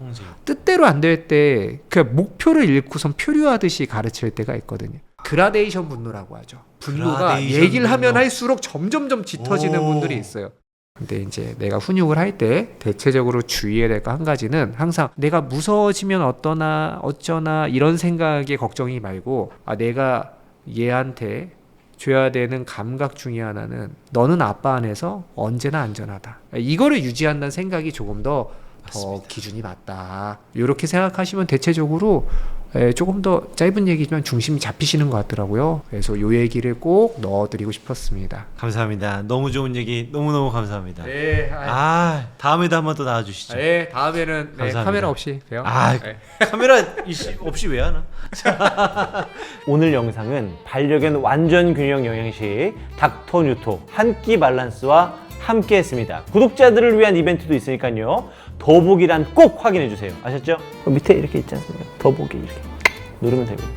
뜻대로 안 될 때 그냥 목표를 잃고선 표류하듯이 가르칠 때가 있거든요. 그라데이션 분노라고 하죠. 분노가 그라데이션 얘기를 하면 분노. 할수록 점점점 짙어지는 분들이 있어요. 근데 이제 내가 훈육을 할 때 대체적으로 주의해야 될 거 한 가지는 항상 내가 무서워지면 어쩌나 이런 생각에 걱정이 말고 내가 얘한테 줘야 되는 감각 중에 하나는 너는 아빠 안에서 언제나 안전하다. 이거를 유지한다는 생각이 조금 더 기준이 맞다. 이렇게 생각하시면 대체적으로 조금 더 짧은 얘기지만 중심이 잡히시는 것 같더라고요. 그래서 요 얘기를 꼭 넣어드리고 싶었습니다. 감사합니다. 너무 좋은 얘기 너무너무 감사합니다. 네, 다음에도 한번 또 나와주시죠. 다음에는 감사합니다. 카메라 없이 봬요. 카메라 없이 왜 하나? 오늘 영상은 반려견 완전 균형 영양식 닥터 뉴토 한 끼 밸런스와 함께 했습니다. 구독자들을 위한 이벤트도 있으니까요. 더보기란 꼭 확인해 주세요. 아셨죠? 밑에 이렇게 있지 않습니까? 더보기 이렇게 누르면 됩니다.